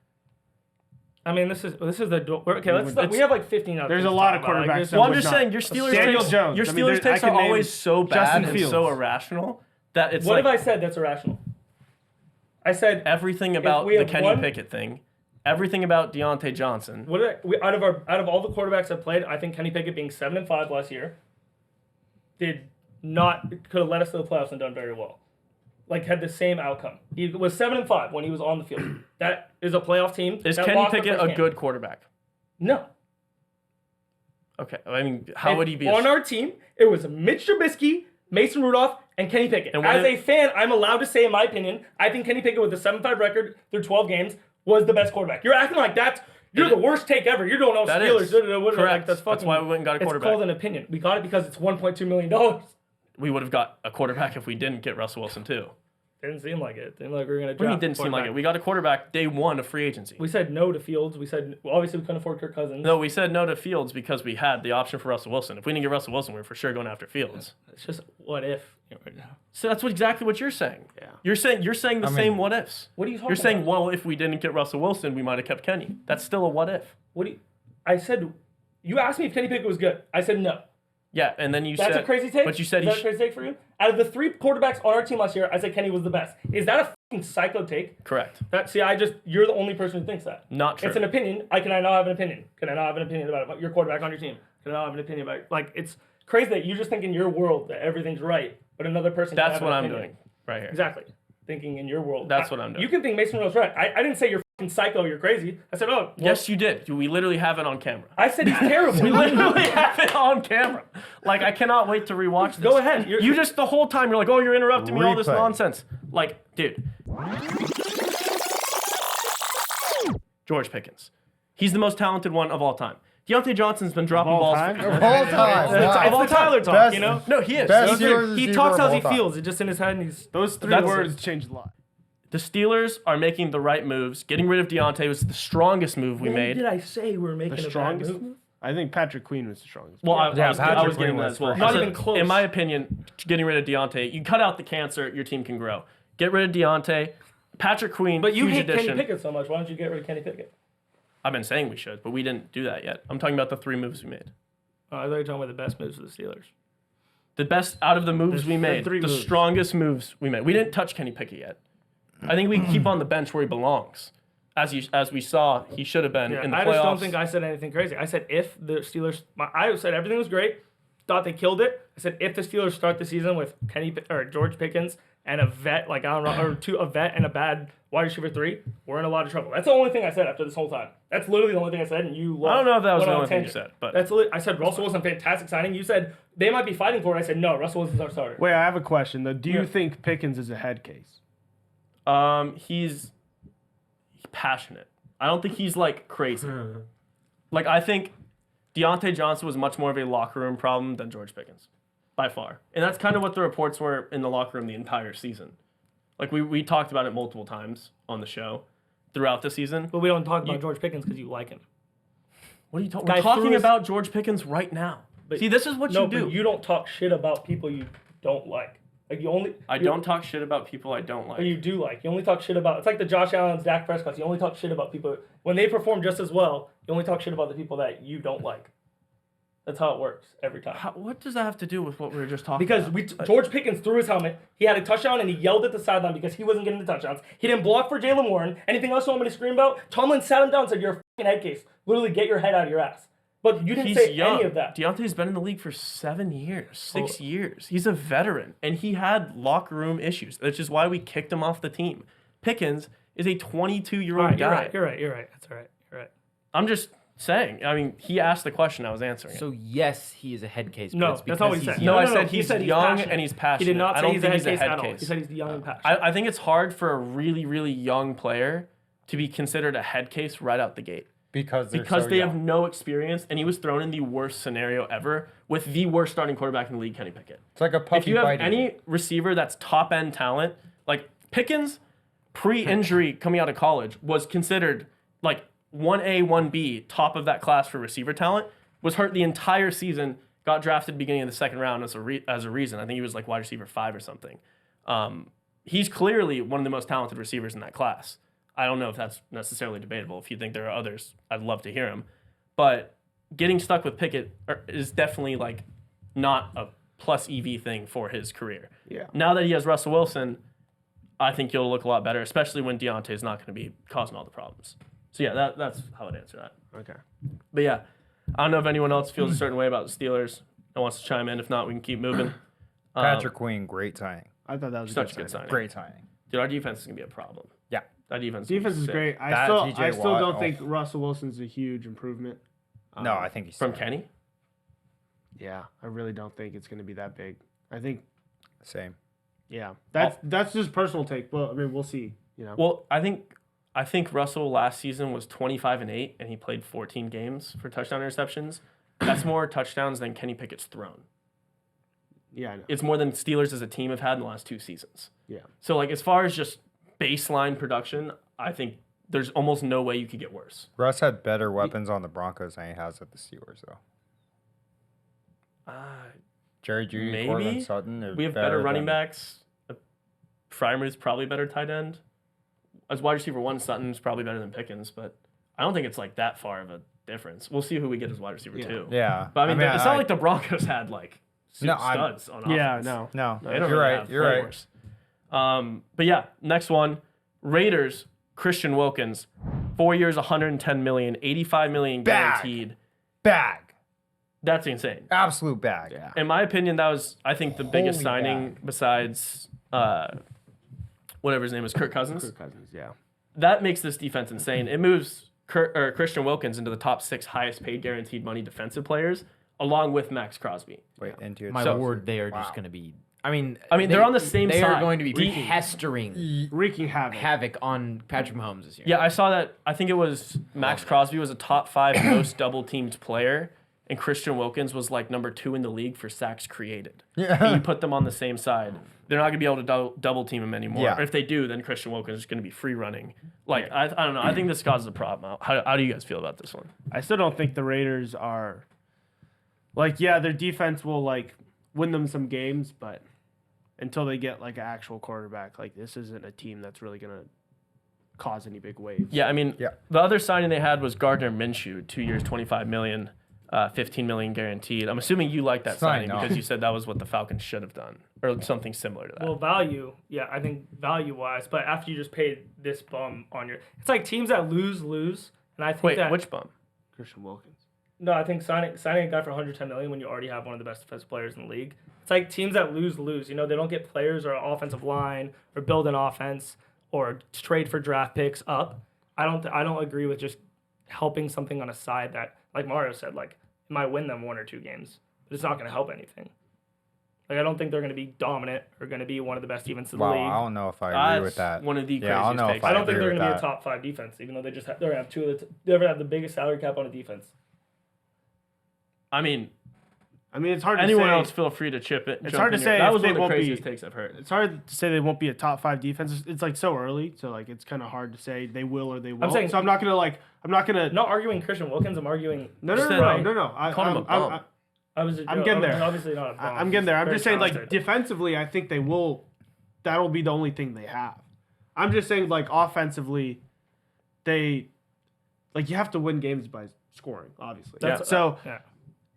I mean, this is the okay. Let's stop. We have like 15 other There's things a to lot talk of about. Like, quarterbacks there's- that Well, I'm would just not. saying your Steelers Daniel takes, Jones. your I mean, Steelers I takes can are name always so bad Justin and Fields. so irrational that it's What like have I said that's irrational? I said everything about we the have Kenny one- Pickett thing, everything about Deontay Johnson. out of all the quarterbacks that played, I think Kenny Pickett being 7-5 last year did could have led us to the playoffs and done very well. Like had the same outcome. He was 7-5 when he was on the field. That is a playoff team. Is that Kenny lost the Pickett first a game. good quarterback? No. Okay. I mean, how And would he be? on our team? It was Mitch Trubisky, Mason Rudolph, and Kenny Pickett. And what As a fan, I'm allowed to say, in my opinion, I think Kenny Pickett with a 7-5 record through 12 games was the best quarterback. You're acting like you're the worst take ever. You're doing all That Steelers. is. Correct. Correct. That's That's why we went and got a quarterback. It's called an opinion. We got it because it's $1.2 million. We would have got a quarterback if we didn't get Russell Wilson too. Didn't seem like it. Didn't like we were gonna. What do you mean didn't seem like it? We got a quarterback day one of free agency. We said no to Fields. We said obviously we couldn't afford Kirk Cousins. No, we said no to Fields because we had the option for Russell Wilson. If we didn't get Russell Wilson, we were for sure going after Fields. It's just what if right now. So that's exactly what you're saying. Yeah. You're saying the same what ifs. What are you talking You're saying, about? well, if we didn't get Russell Wilson, we might have kept Kenny. That's still a what if. What do you? I said you asked me if Kenny Pickett was good. I said no. Yeah, and then you That's said a crazy take. But you said is that a crazy take for you? Out of the 3 quarterbacks on our team last year, I said Kenny was the best. Is that a fucking psycho take? correct. You're the only person who thinks that. Not true. It's an opinion. Can I not have an opinion? Can I not have an opinion about your quarterback on your team? Can I not have an opinion about like it's crazy that you just think in your world that everything's right, but another person. That's can have what an I'm opinion. doing right here. Exactly. Thinking in your world. That's what I'm doing. You can think Mason Rudolph's right. I didn't say you're fucking psycho. You're crazy. I said, oh, well, Yes, you did. We literally have it on camera. I said he's terrible. We literally have it on camera. Like, I cannot wait to rewatch this. Go ahead. You just, the whole time, you're like, oh, you're interrupting me, all this Replay. nonsense. Like, dude. George Pickens. He's the most talented one of all time. Deontay Johnson's been dropping all balls. time? Of all time. It's Wow. the Tyler talk, Best- you know? No, he is. Best He's- Steelers He receiver talks of how all he time. feels. It's just in his head. And he's Those 3 That's- words changed a lot. The Steelers are making the right moves. Getting rid of Deontay was the strongest move we When made. did I say we were making The a bad strongest move? I think Patrick Queen was the strongest. Well, I Yeah, was Patrick getting Queen that was as well. for Not I said, even close. In my opinion, getting rid of Deontay, you cut out the cancer, your team can grow. Get rid of Deontay. Patrick Queen, But you huge hate addition. Kenny Pickett so much. Why don't you get rid of Kenny Pickett? I've been saying we should, but we didn't do that yet. I'm talking about the 3 moves we made. I thought you were talking about the best moves for the Steelers. The best out of the moves we made, three the moves. strongest moves we made. We didn't touch Kenny Pickett yet. I think we can keep on the bench where he belongs. As we saw, he should have been in the I playoffs. just don't think I said anything crazy. I said if the Steelers, I said everything was great. Thought they killed it. I said if the Steelers start the season with George Pickens and a vet like Allen or a vet and a bad wide receiver 3, we're in a lot of trouble. That's the only thing I said after this whole time. That's literally the only thing I said, and you. I don't know if that was went the on a only thing you tangent. said, but I said Russell Wilson fantastic signing. You said they might be fighting for it. I said no, Russell Wilson's our starter. Wait, I have a question though. Do you Yeah. think Pickens is a head case? he's passionate. I don't think he's like crazy. Like I think Deontay Johnson was much more of a locker room problem than George Pickens, by far. And that's kind of what the reports were in the locker room the entire season. Like we talked about it multiple times on the show throughout the season. But we don't talk about George Pickens because you like him. What are you talking? Guy We're talking threw his- about George Pickens right now. But- See, this is what No, you do. but you don't talk shit about people you don't like. Like you only. I you- don't talk shit about people I don't like. But you do like. You only talk shit about. It's like the Josh Allen's, Dak Prescott's. You only talk shit about people when they perform just as well. You only talk shit about the people that you don't like. That's how it works every time. What does that have to do with what we were just talking Because about? George Pickens threw his helmet. He had a touchdown and he yelled at the sideline because he wasn't getting the touchdowns. He didn't block for Jalen Warren. Anything else you want me to scream about? Tomlin sat him down and said, "You're a fucking head case. Literally, get your head out of your ass." But you didn't He's say young. any of that. Deontay's been in the league for 7 years, 6 Oh. years. He's a veteran, and he had locker room issues, which is why we kicked him off the team. Pickens is a 22-year-old All right, guy. You're right. That's all right. You're right. I'm just saying. I mean, he asked the question. I was answering it. So yes, he is a head case. But No, it's that's all he because said. he's No, young. I said He he's said young passionate. and he's passionate. He did not I say don't he's a think head he's a case head at all. case. He said he's young and passionate. I think it's hard for a really, really young player to be considered a head case right out the gate. Because They have no experience, and he was thrown in the worst scenario ever with the worst starting quarterback in the league, Kenny Pickett. It's like a puppy If you have biting. any receiver that's top end talent, like Pickens, pre-injury coming out of college, was considered like 1A, 1B, top of that class for receiver talent, was hurt the entire season, got drafted beginning of the second round as a reason. I think he was like wide receiver 5 or something. He's clearly one of the most talented receivers in that class. I don't know if that's necessarily debatable. If you think there are others, I'd love to hear him. But getting stuck with Pickett is definitely like not a plus EV thing for his career. Yeah. Now that he has Russell Wilson, I think he'll look a lot better, especially when Deontay's not going to be causing all the problems. So yeah, that's how I'd answer that. Okay. But yeah, I don't know if anyone else feels a certain way about the Steelers and wants to chime in. If not, we can keep moving. Patrick Queen, great signing. I thought that was Such a good signing. Great signing. Dude, our defense is gonna be a problem. Yeah. That defense Defense is great. I That still, TJ I still Watt, don't think Russell Wilson's a huge improvement. No, I think he's From still Kenny. Yeah, I really don't think it's going to be that big. I think, same. yeah, that's just personal take. Well, I mean, we'll see. You know, Well, I think Russell last season was 25-8, and he played 14 games for touchdown interceptions. That's more touchdowns than Kenny Pickett's thrown. yeah, I know. It's more than Steelers as a team have had in the last 2 seasons. Yeah, So, like, as far as just baseline production, I think there's almost no way you could get worse. Russ had better weapons on the Broncos than he has at the Steelers, though. Jerry Jeudy, Maybe. Courtland Sutton. We have better running backs. Fryermuth's probably better tight end. As wide receiver 1, Sutton's probably better than Pickens, but I don't think it's like that far of a difference. We'll see who we get as wide receiver 2. Yeah. But I mean, it's not like the Broncos had like No, studs on offense. yeah, no. No, They don't you're really right. have You're right. players. But yeah, next one. Raiders, Christian Wilkins, 4 years, 110 million, 85 million Bag. guaranteed. Bag. That's insane. Absolute bag. Yeah. In my opinion, that was, I think, the biggest Holy signing bag. besides whatever his name is, Kirk Cousins. Kirk Cousins, yeah. That makes this defense insane. It moves Christian Wilkins into the top 6 highest paid guaranteed money defensive players, along with Max Crosby. Wait, into My it. word, they are Wow. just going to be. I mean, they're on the same They side. are going to be Wreaking. pestering Wreaking havoc. havoc on Patrick Mahomes this year. Yeah, I saw that. I think it was Max Crosby was a top 5 most double teamed player, and Christian Wilkins was like number 2 in the league for sacks created. Yeah. And you put them on the same side, they're not going to be able to double team him anymore. Yeah. Or if they do, then Christian Wilkins is going to be free running. Like, I don't know. I think this causes a problem. How do you guys feel about this one? I still don't think the Raiders are, like, yeah, their defense will, like, win them some games, but until they get, like, an actual quarterback, like, this isn't a team that's really going to cause any big waves. Yeah, I mean, Yeah. the other signing they had was Gardner Minshew, 2 years, 25 million, 15 million guaranteed. I'm assuming you like that signing Sign off. because you said that was what the Falcons should have done, or something similar to that. Well, value, yeah, I think value-wise, but after you just paid this bum on your, it's like teams that lose, and I think Wait, that which bum? Christian Wilkins. no, I think signing a guy for 110 million when you already have one of the best defensive players in the league. It's like teams that lose. You know, they don't get players or offensive line or build an offense or trade for draft picks up. I don't agree with just helping something on a side that, like Mario said, like it might win them 1 or 2 games, but it's not going to help anything. Like I don't think they're going to be dominant or going to be one of the best defenses in the Wow, league. I don't know if I agree with that. One of the Yeah, I don't craziest know if takes. I don't think agree they're with going to be a that. top 5 defense, even though they just they're going to have 2 of the they ever have the biggest salary cap on a defense. I mean, it's hard anyone to say. else feel free to chip it. It's jump hard to in here. say That if was they one of the won't be- craziest takes I've heard. It's hard to say they won't be a top 5 defense. It's like so early, so like it's kind of hard to say they will or they won't. saying- so I'm not gonna. Not arguing Christian Wilkins, I'm arguing. No. said, like, called him a bum. I'm getting there. Obviously not. I'm getting there. I'm Very just saying, like, talented. defensively, I think they will. That'll be the only thing they have. I'm just saying, like, offensively, they, like, you have to win games by scoring, obviously. That's- So yeah.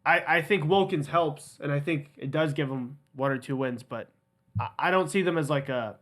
I think Wilkins helps, and I think it does give them 1 or 2 wins, but I don't see them as like they're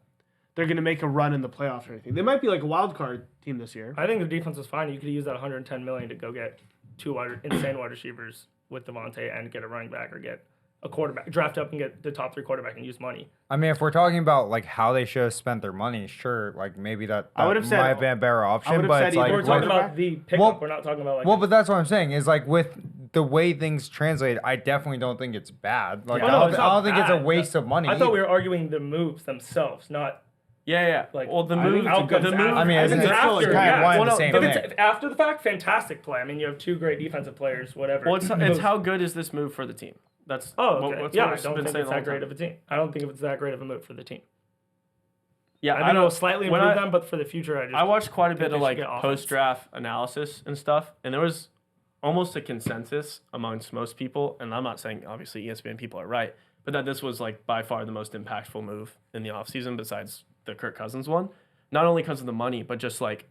going to make a run in the playoffs or anything. They might be like a wild card team this year. I think the defense was fine. You could use that 110 million to go get 2 insane wide receivers with Devontae and get a running back or get a quarterback, draft up and get the top 3 quarterback and use money. I mean, if we're talking about like how they should have spent their money, sure, like maybe that I would have said- might have been a better option. would've But said it's either like, We're talking quarterback? about the pickup. Well- We're not talking about like. well, but that's what I'm saying is like with the way things translate, I definitely don't think it's bad. Like Oh, I no, don't, it's I don't not think it's a bad. waste of money. I thought we were arguing the moves themselves, not Yeah. like. Well, the I move, think outcomes the move. after. I mean, if isn't it's it after, still like kind of yeah. one and Well, the no, same If thing? it's after the fact, fantastic play. I mean, you have 2 great defensive players, whatever. Well, it's how good is this move for the team? That's Oh, okay. what's Yeah, what I we've don't been think saying it's the whole that great time. of a team. I don't think it's that great of a move for the team. Yeah, I I think know. it'll slightly when improve I- them, but for the future, I watched quite a think bit they of should like get offense. post-draft analysis and stuff, and there was almost a consensus amongst most people, and I'm not saying obviously ESPN people are right, but that this was like by far the most impactful move in the offseason besides the Kirk Cousins one. Not only because of the money, but just like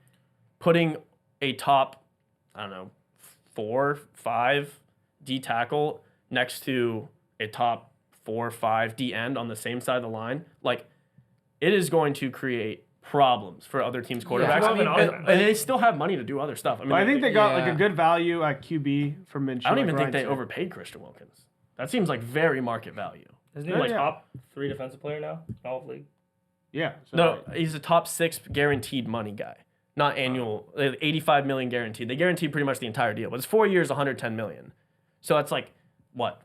putting a top, I don't know, 4, 5 D tackle next to a top 4, 5 D end on the same side of the line. Like, it is going to create problems for other teams' quarterbacks. I mean, and they still have money to do other stuff. I mean, But I think they got like Yeah. a good value at QB from Minshew. I don't like even think Ryan they said. overpaid Christian Wilkins. That seems like very market value. Isn't he like Yeah. top 3 defensive player now in all of league? Yeah. So No, he's a top 6 guaranteed money guy, not annual. 85 million guaranteed. They guaranteed pretty much the entire deal, but it's 4 years, 110 million. So that's like what?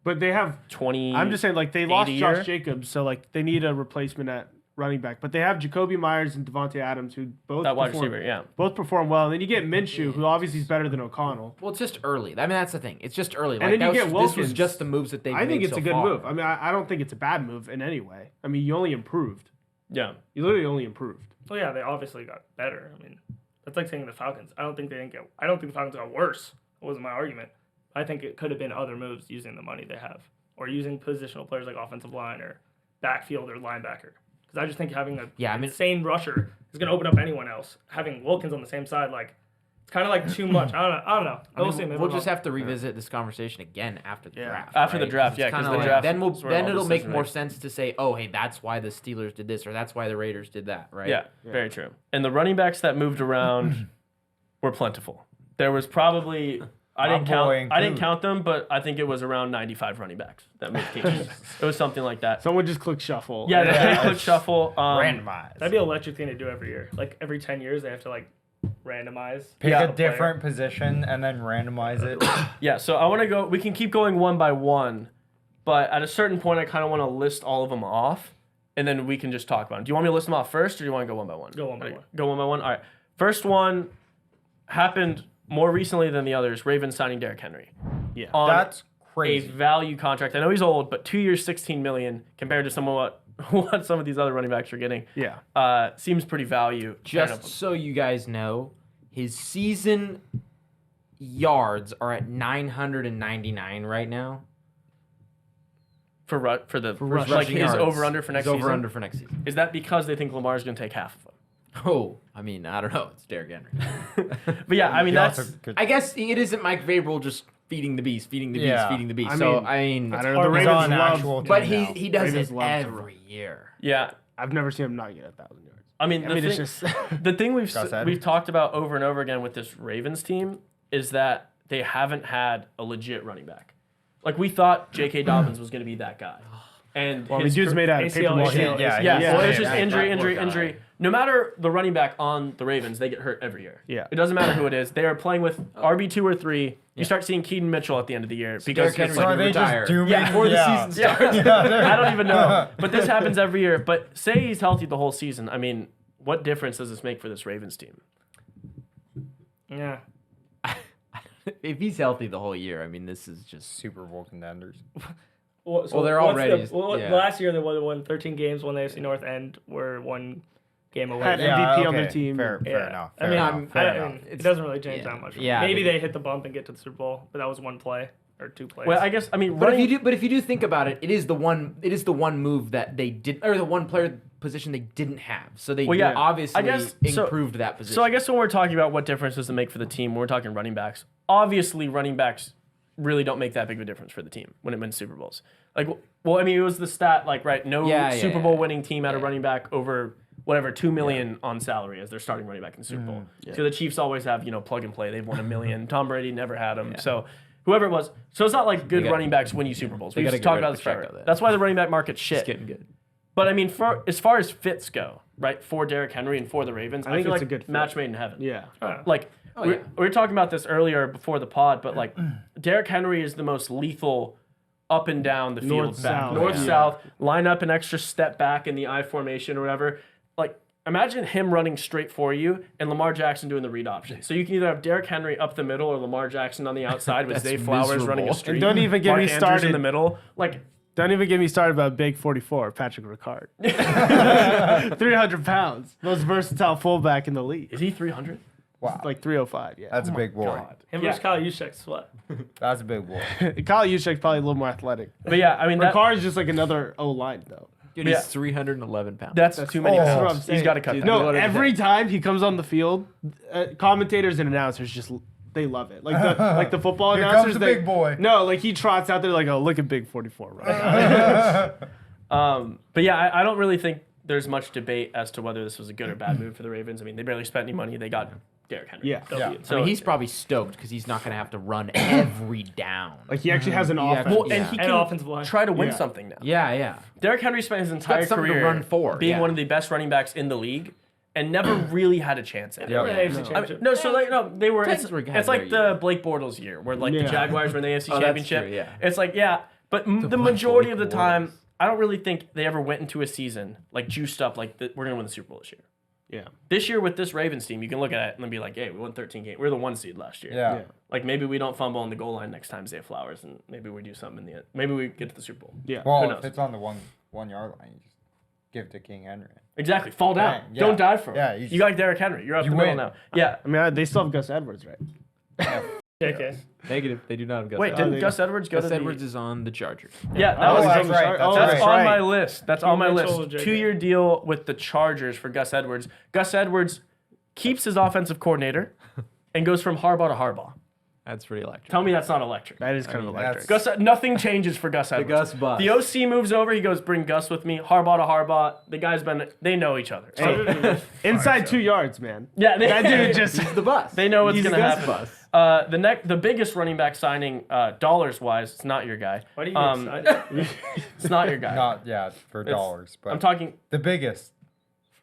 But they have 20. I'm just saying, like, they lost a Josh year? Jacobs, so, like, they need a replacement at running back. But they have Jacoby Myers and Devontae Adams, who both that wide perform, receiver, yeah. both perform well. And then you get Minshew, who obviously is better than O'Connell. Well, it's just early. I mean, that's the thing. It's just early. And then you get This Wilkins. was just the moves that they I think made it's so a good far. move. I mean, I don't think it's a bad move in any way. I mean, you only improved. Yeah. You literally only improved. Well, yeah, they obviously got better. I mean, that's like saying the Falcons. I don't think the Falcons got worse. That wasn't my argument. I think it could have been other moves using the money they have, or using positional players like offensive line or backfield or linebacker. Because I just think having an insane rusher is going to open up anyone else. Having Wilkins on the same side, like, it's kind of like too much. I don't know. We'll see. We'll just have to revisit this conversation again after the draft. After the right? draft, yeah, It's 'cause kinda the draft Then is where all it'll this make is more made. sense to say, oh, hey, that's why the Steelers did this, or that's why the Raiders did that, right? Yeah, very true. And the running backs that moved around were plentiful. There was probably I My didn't boy included. count them, but I think it was around 95 running backs that moved teams. It was something like that. Someone just click shuffle. Yeah, they Yeah. click shuffle. Randomized. That'd be an electric thing to do every year. Like every 10 years, they have to like randomize. Pick Yeah. a different position and then randomize it. Yeah, so I want to go. We can keep going one by one, but at a certain point, I kind of want to list all of them off, and then we can just talk about them. Do you want me to list them off first, or do you want to go one by one? Go one by one. Go one by one. All right. First one happened more recently than the others. Ravens signing Derrick Henry. Yeah. On That's a crazy. value contract. I know he's old, but 2 years, 16 million compared to some of what some of these other running backs are getting. Yeah. Seems pretty value. Just so you guys know, his season yards are at 999 right now. for the Rushing like his yards. over under for next His season. over under for next season. Is that because they think Lamar's going to take half of them? Oh, I mean, I don't know. It's Derrick Henry. But yeah, I mean Yeah, that's good. I guess it isn't Mike Vrabel just feeding the beast, feeding the beast, Yeah. feeding the beast. I So mean, I mean, I don't know. The hard. He's Ravens on an love, actual but team now. he does Ravens it love to every year. yeah. I've never seen him not get 1,000 yards. I mean, I mean, it's just the thing Gus Ed. we've talked about over and over again with this Ravens team is that they haven't had a legit running back. Like we thought J.K. Dobbins was going to be that guy, and well, the his dude's made out of ACL, paper mache. ACL. Yeah, yeah, Yeah. well, it's just Yeah. injury. No matter the running back on the Ravens, they get hurt every year. Yeah. It doesn't matter who it is. They are playing with RB2 or 3. You start seeing Keaton Mitchell at the end of the year because Derrick it's Henry So are like, they retire. just dooming? Yeah, before the yeah. season starts. I don't even know. But this happens every year. But say he's healthy the whole season. I mean, what difference does this make for this Ravens team? Yeah. If he's healthy the whole year, I mean, this is just Super Bowl contenders. Well, they're what's already- yeah. Last year they won 13 games, won the AFC North, and were one game away. Had from- MVP on their team. Fair Yeah. enough. I mean, fair I enough. mean, it doesn't really change yeah. that much. Yeah, Maybe they- they hit the bump and get to the Super Bowl, but that was one play or two plays. Well, I guess, I mean, But running, if you do think about it, it is the one move that they did, or the one player position they didn't have. So they Well, yeah, obviously I guess- so- improved that position. So I guess when we're talking about what difference does it make for the team, when we're talking running backs, obviously running backs really don't make that big of a difference for the team when it wins Super Bowls. Like, well, I mean, it was the stat, like, right, no Super Bowl winning team had a running back over whatever, $2 million on salary as their starting running back in the Super Bowl. So the Chiefs always have, plug and play. They've won $1 million. Tom Brady never had them. So whoever it was. So it's not like good gotta- running backs win you Super Bowls. they We've gotta just get talked rid about of this forever. Pacheco then. That's why the running back market's shit. it's getting good. But I mean, as far as fits go, right, for Derrick Henry and for the Ravens, I think feel it's like a good fit. match made in heaven. Yeah. Like, we were talking about this earlier before the pod, but like, Derrick Henry is the most lethal up and down the field North-south. back. Yeah. North-south, line up an extra step back in the I formation or whatever. Like, imagine him running straight for you and Lamar Jackson doing the read option. So you can either have Derrick Henry up the middle or Lamar Jackson on the outside with That's Zay Flowers miserable. running a And streak. don't even get Mark me Andrews started. in the middle. Like, Don't even get me started about Big 44, Patrick Ricard. 300 pounds. Most versatile fullback in the league. is he 300? Wow. Like 305, yeah. That's a big boy. God. Him Yeah. versus Kyle Juszczyk's what? That's a big boy. Kyle Juszczyk's probably a little more athletic. But yeah, I mean, Ricard's just like another O-line, though. Dude, Yeah. he's 311 pounds. that's too many oh, pounds. that's what I'm saying. He's got to cut Dude, that. no, No, what did he every time he comes on the field, commentators and announcers just they love it. Like the football Here announcers. comes the they- big boy. No, like he trots out there like, oh, look at Big 44 right now. But yeah, I don't really think there's much debate as to whether this was a good or bad move for the Ravens. I mean, they barely spent any money. They got Derrick Henry. Yeah. Yeah. So I mean, he's probably stoked because he's not going to have to run every down. Like he actually has an Yeah. offense. well, and Yeah. he And can offensive line. try to win Yeah. something now. Yeah. Derrick Henry spent his entire something to career run for, being yeah. one of the best running backs in the league, and never really had a chance at it. Yeah. We're in the AFC I Championship. mean, no, so like no, they were. Titans were It's had like their the Blake Bortles year, where like Yeah. the Jaguars were in the AFC Oh, that's Championship. true, yeah. It's like but the Blake majority of the Bortles. time, I don't really think they ever went into a season like juiced up like we're gonna win the Super Bowl this year. Yeah. This year with this Ravens team, you can look at it and be like, hey, we won 13 games. We're the 1 seed last year. Yeah. Like maybe we don't fumble on the goal line next time Zay Flowers, and maybe we do something in the end. Maybe we get to the Super Bowl. Yeah. Well, knows? if it's on the 1 yard line, you just give to King Henry. Exactly. Fall down. Yeah. Don't dive for him. Yeah, You got Derrick Henry. You're up You the middle win. now. Yeah. I mean, they still have Gus Edwards, right? JK. Negative. They do not have Gus. Wait, Edwards. didn't Gus Edwards go Gus to Edwards the... is on the Chargers. Yeah, that Oh, was that's right. That's on my list. That's on my Mitchell, list. JK. 2-year deal with the Chargers for Gus Edwards. Gus Edwards keeps his offensive coordinator and goes from Harbaugh to Harbaugh. That's pretty electric. Tell me that's not electric. That is kind of mean, electric. that's- Nothing changes for Gus Edwards. Gus bus. The OC moves over. He goes, bring Gus with me. Harbaugh to Harbaugh. The guy's they know each other. So, Inside 2 yards, man. yeah, That dude just. He's the bus. they know what's He's going to Gus happen. bus. The biggest running back signing, dollars wise, it's not your guy. Why do you get excited? It's not your guy. Not for dollars, but I'm talking. the biggest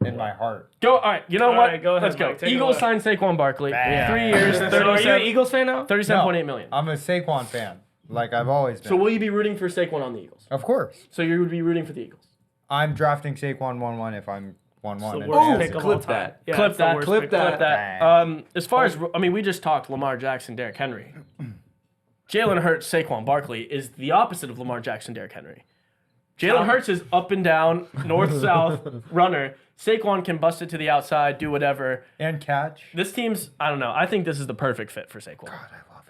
in my heart. Go. All right. You know All what? right, go ahead, Let's go. Mike, take it Eagles away. signed Saquon Barkley. Bam. 3 years. So are you an 37 Eagles fan now? 37.8 million. I'm a Saquon fan, like I've always been. So will you be rooting for Saquon on the Eagles? Of course. So you would be rooting for the Eagles. I'm drafting Saquon 1-1 if I'm 1-1. It's the in worst fantasy. pick of clip all time. that. Yeah, Clip it's the that. worst Clip pick. that. Clip that. As far as we just talked Lamar Jackson, Derrick Henry. Jalen Hurts, Saquon Barkley is the opposite of Lamar Jackson, Derrick Henry. Jalen Hurts is up and down, north south runner. Saquon can bust it to the outside, do whatever. And catch. This team's, I don't know. I think this is the perfect fit for Saquon.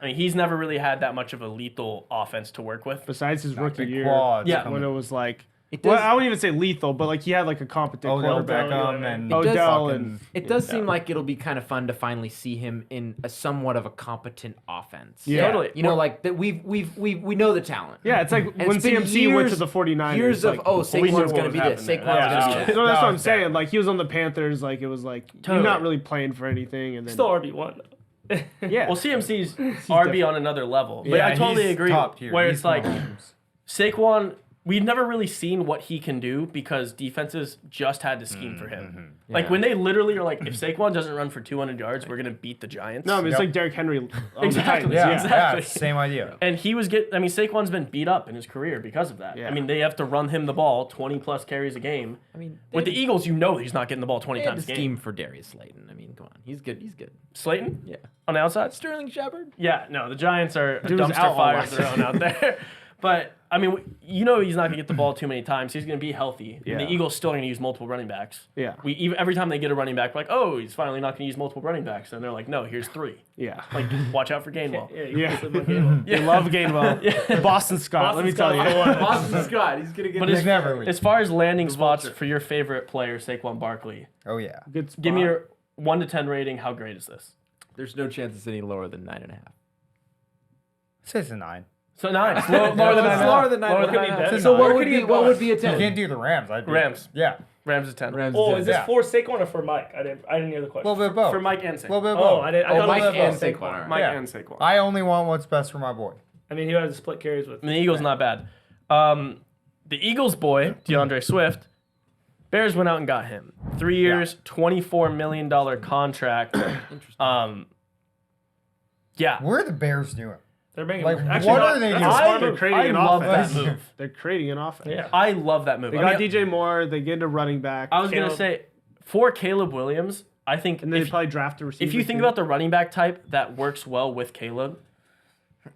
I mean, he's never really had that much of a lethal offense to work with. Besides his rookie Big year, quads Yeah. coming. when it was like, It well, does- I wouldn't even say lethal, but like he had like a competent Odell quarterback. Beckham and It does- Odell fucking- and It does seem like it'll be kind of fun to finally see him in a somewhat of a competent offense. Yeah. Totally. You know, like that we know the talent. yeah, it's like And when it's been CMC went to years- the 49ers. Years like, of we knew Saquon's what going to was be this. happening there. Saquon's Yeah. going to be this. no, that's That what I'm was saying. bad. Like he was on the Panthers, like it was like Totally. you're not really playing for anything, and then Still RB1 though. yeah, Well, CMC's RB on another level. But Yeah, I totally he's agree. top tier. Where He's it's like Mahomes. Saquon, we've never really seen what he can do because defenses just had to scheme for him. Like Yeah. when they literally are like, if Saquon doesn't run for 200 yards, we're gonna beat the Giants. no, I mean, it's Yep. like Derrick Henry. On Exactly. The Titans. Yeah, Exactly. yeah, same idea. And he was I mean, Saquon's been beat up in his career because of that. Yeah. I mean, they have to run him the ball 20 plus carries a game. I mean, With the Eagles, you know he's not getting the ball 20 they had times to a game. scheme for Darius Slayton. I mean, come on, he's good. He's good. Slayton Yeah. on the outside. Sterling Shepard. Yeah, no, the Giants are a Dude was dumpster out all fire of last their own out there. But I mean, you know he's not gonna get the ball too many times. He's gonna be healthy. Yeah. And the Eagles still gonna use multiple running backs. Yeah. Every time they get a running back, we're like, oh, he's finally not gonna use multiple running backs, and they're like, no, here's 3. Yeah. Like, watch out for Gainwell. Yeah, Yeah. you can Gainwell. They love Gainwell. Boston Scott, let me tell you. Boston Scott. He's gonna get. But He's as, never leave. as far as landing spots for your favorite player, Saquon Barkley, Oh yeah. Good spot. give me your 1 to 10 rating. How great is this? There's no chance it's any lower than 9.5. Say it's a 9. So 9. It's lower than It's 9. lower than 9.5. Lower than Could be 9.5. better. So Where what could would he be have what gone? would be a You 10? can't do the Rams. Rams. Yeah. Rams is 10. Rams Oh, is is this Yeah. for Saquon or for Mike? I didn't hear the A question. little bit of both. For Mike and Saquon. A little bit of Oh, both. I didn't. I Oh, thought Mike it was and about Saquon, all right. Mike Yeah. and Saquon. I only want what's best for my boy. I mean, he had to split carries with. And the Eagles not bad. The Eagles boy, DeAndre Swift, Bears went out and got him. 3 years, $24 million contract. Yeah. What are the Bears doing? They're making. Like, actually, what not- are they that's doing? a smart They're move. creating I an love offense. that move. They're creating an offense. Yeah. I love that move. They I got mean, DJ Moore. They get a running back. I was going to Caleb. say, for Caleb Williams, I think and they if, probably draft a receiver. if you think too. about the running back type that works well with Caleb,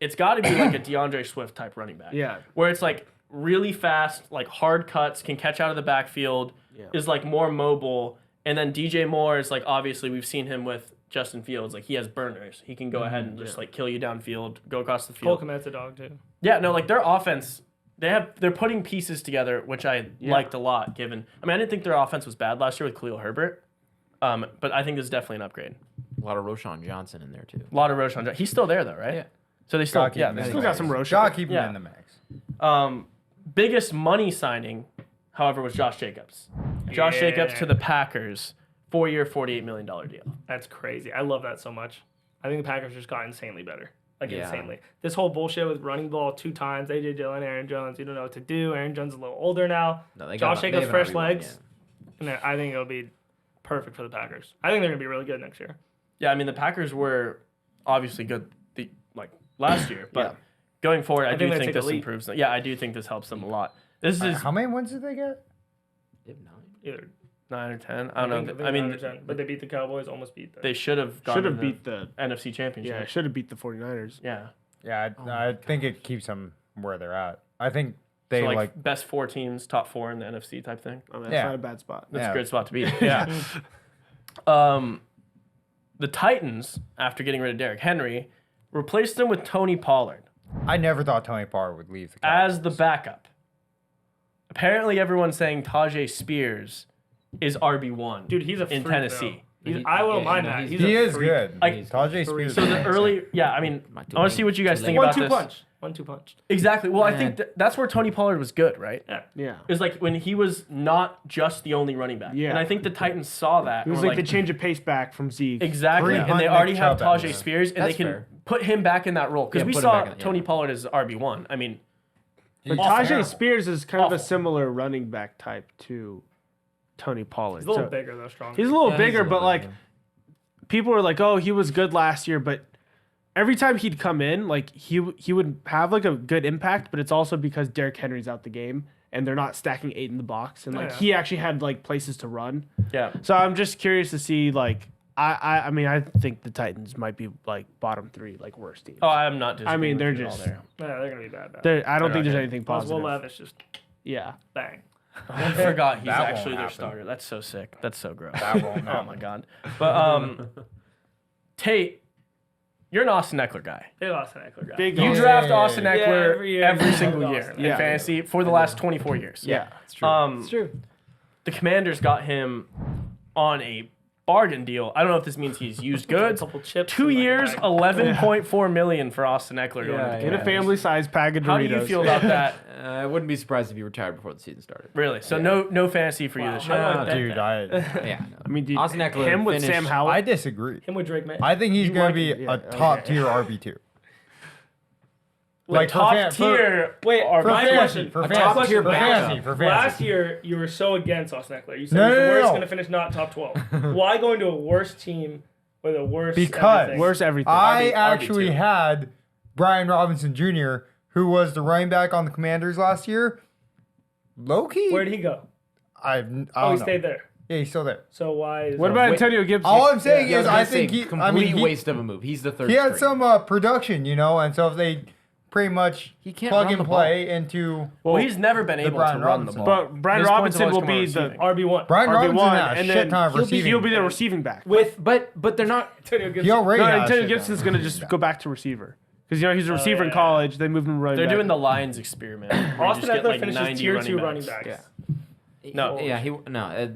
it's got to be like a DeAndre Swift type running back. Yeah. Where it's like really fast, like hard cuts, can catch out of the backfield, is like more mobile. And then DJ Moore is like, obviously, we've seen him with Justin Fields. Like, he has burners. He can go ahead and just like kill you downfield, go across the Cole field. Kmet's a dog too. Yeah, no, like their offense, they're putting pieces together, which I liked a lot. Given, I mean, I didn't think their offense was bad last year with Khalil Herbert, but I think this is definitely an upgrade. A lot of Roshan Johnson in there too. A lot of Roshan. He's still there though, right? Yeah. So they still, Gotta keep yeah, him they in still the got mix. some Roshan. Gotta keep him Yeah. in the mix. biggest money signing, however, was Josh Jacobs. Josh Yeah. Jacobs to the Packers 4-year, $48 million deal. That's crazy. I love that so much. I think the Packers just got insanely better. Like, Yeah. insanely. This whole bullshit with running the ball 2 times, AJ Dillon, Aaron Jones, you don't know what to do. Aaron Jones is a little older now. No, they Josh got Jacobs, they have an fresh RB1, legs. yeah. And I think it'll be perfect for the Packers. I think they're going to be really good next year. Yeah, I mean, the Packers were obviously good last year, but going forward, I do they think take a this leap. improves them. Yeah, I do think this helps them a lot. This is How many wins did they get? They have 9. Either 9 or 10. I don't know. I mean, 9%, but they beat the Cowboys, almost beat them. they should have gone Should to have the beat the NFC Championship. yeah. Should have beat the 49ers. Yeah. Yeah, I think it keeps them where they're at. I think they So like best 4 teams, top 4 in the NFC type thing. I mean, that's Yeah. not a bad spot. That's Yeah. a great spot to be. Yeah. The Titans, after getting rid of Derrick Henry, replaced him with Tony Pollard I never thought Tony Pollard would leave the Cowboys. as the backup. Apparently, everyone's saying Tajay Spears is RB1. Dude, he's a in freak, Tennessee. though. He- I won't yeah, mind no, that. he's- He's He a is freak. good. Like, Tajay Spears. So is the amazing. early, yeah, I mean, Not I too want late. to see what you guys Too think late. about 1-2 this. punch. 1-2 punch. Exactly. Well, I Eh. think that's where Tony Pollard was good, right? Yeah. Yeah. Is like when he was not just the only running back. Yeah. And I think the Titans saw that. It was and were like the change of pace back from Zeke. Exactly. Kareem And Hunt, they Nick already have Chubb, Tajay yeah. Spears, and That's they can fair. put him back in that role. Because Yeah, we put him saw back in, Tony yeah. Pollard as RB1. I mean, But Awful. Tajay Spears is kind of Awful. a similar running back type to Tony Pollard. He's a little So- bigger, though, stronger. He's a little Yeah, he's a bigger, little but like bigger. people were like, "Oh, he was good last year," but every time he'd come in, like he would have like a good impact, but it's also because Derrick Henry's out the game and they're not stacking 8 in the box, and like Yeah. he actually had like places to run. yeah. So I'm just curious to see like I mean I think the Titans might be like bottom 3 like worst team. Oh, I'm not disagreeing I mean, with they're you at all just- there. Yeah, they're going to be bad. I don't They're think not there's good. anything Plus, positive. Will Levis just Yeah. bang. I forgot he's That won't actually their happen. starter. That's so sick. That's so gross. That won't Oh happen. my god. But Tate, you're an Austin Eckler guy. They lost an Eckler guy. Big You Austin. draft Austin Yeah, Eckler every year. every single Yeah. year in Yeah. fantasy for the last 24 years. Yeah. It's true. It's true. The Commanders got him on a bargain deal. I don't know if this means he's used goods. Couple chips. 2 and, like, a years, bag. $11.4 million for Austin Eckler going to the Yeah, Get a Commanders. family size pack of Doritos. How do you feel about that? I wouldn't be surprised if he retired before the season started. Really? So no fantasy for you Wow. this How do year. I bet Dude, that? Yeah. I mean, dude, Austin Eckler him with finished- Sam Howell. I disagree. Him with Drake May. I think he's You going like to be it, yeah, a okay. top tier RB2. Like for top fan- for- tier. Wait, or For my fantasy, question. for A fantasy, top tier for backup. fantasy, for Last fantasy. year, you were so against Austin Eckler. You said No, he was no, the no, worst, no. going to finish not top 12. Why going to a worse team with a worse Because- everything? Worst everything. I RB2. actually had Brian Robinson Jr., who was the running back on the Commanders last year. Low-key? Where'd he go? I don't Oh, he know. stayed there. Yeah, he's still there. So why is What about Wait- Antonio Gibson? All I'm saying Yeah, is was I gonna think say, he, complete I mean, he, waste of a move. He's the third. he had string. some production, and so if they pretty much He can't plug run and the ball. play into Well, he's never been able to Brian run the Robinson. ball. But Brian His points Robinson always will come on be the receiving. RB1? Brian Robinson RB1, has a and shit then ton of receiving. he'll be the receiving back. But they're not. Antonio He Gibson. already No, has Antonio shit Gibson's ton going to of just receiving. go back to receiver. Because, he's a receiver in yeah. college. They moved him to running They're back. doing the Lions experiment. where you Austin just get, Eckler like, finishes 90 tier 2 running backs. backs. No. Yeah. He no.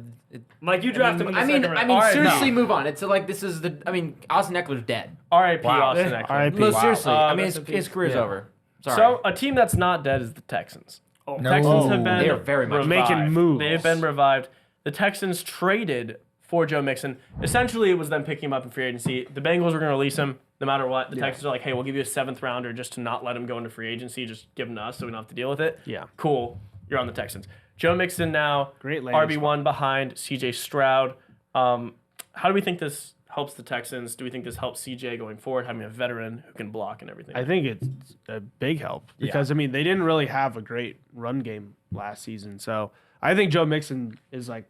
Mike, you drafted him in the I mean, second round. All right, seriously, no. move on. It's like this is the. I mean, Austin Eckler's dead. R.I.P. Wow. Austin Eckler. R.I.P. No, Wow. seriously. I mean, rest in his peace. career's Yeah. over. Sorry. So a team that's not dead is the Texans. Oh, No. Texans have been They are very much revived. making moves. They've been revived. The Texans traded for Joe Mixon. Essentially, it was them picking him up in free agency. The Bengals were going to release him no matter what. The Texans are like, hey, we'll give you a 7th rounder just to not let him go into free agency. Just give him to us so we don't have to deal with it. Yeah. Cool. You're on the Texans. Joe Mixon now, Great landing RB1 behind CJ Stroud. How do we think this helps the Texans? Do we think this helps CJ going forward, having a veteran who can block and everything? I think it's a big help because I mean they didn't really have a great run game last season, so I think Joe Mixon is like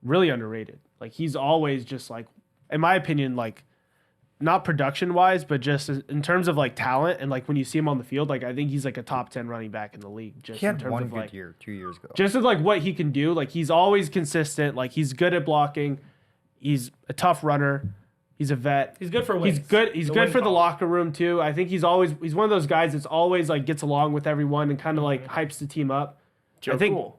really underrated. Like he's always just like, in my opinion, like not production wise, but just in terms of like talent and like when you see him on the field, like I think he's like a top 10 running back in the league. Just He in had terms one of good like year 2 years ago. just with like what he can do. Like he's always consistent. Like he's good at blocking. He's a tough runner. He's a vet. He's good for wins. He's good. He's The good win for the column. locker room too. I think he's one of those guys that's always like gets along with everyone and kind of like hypes the team up. Joe I think Cool.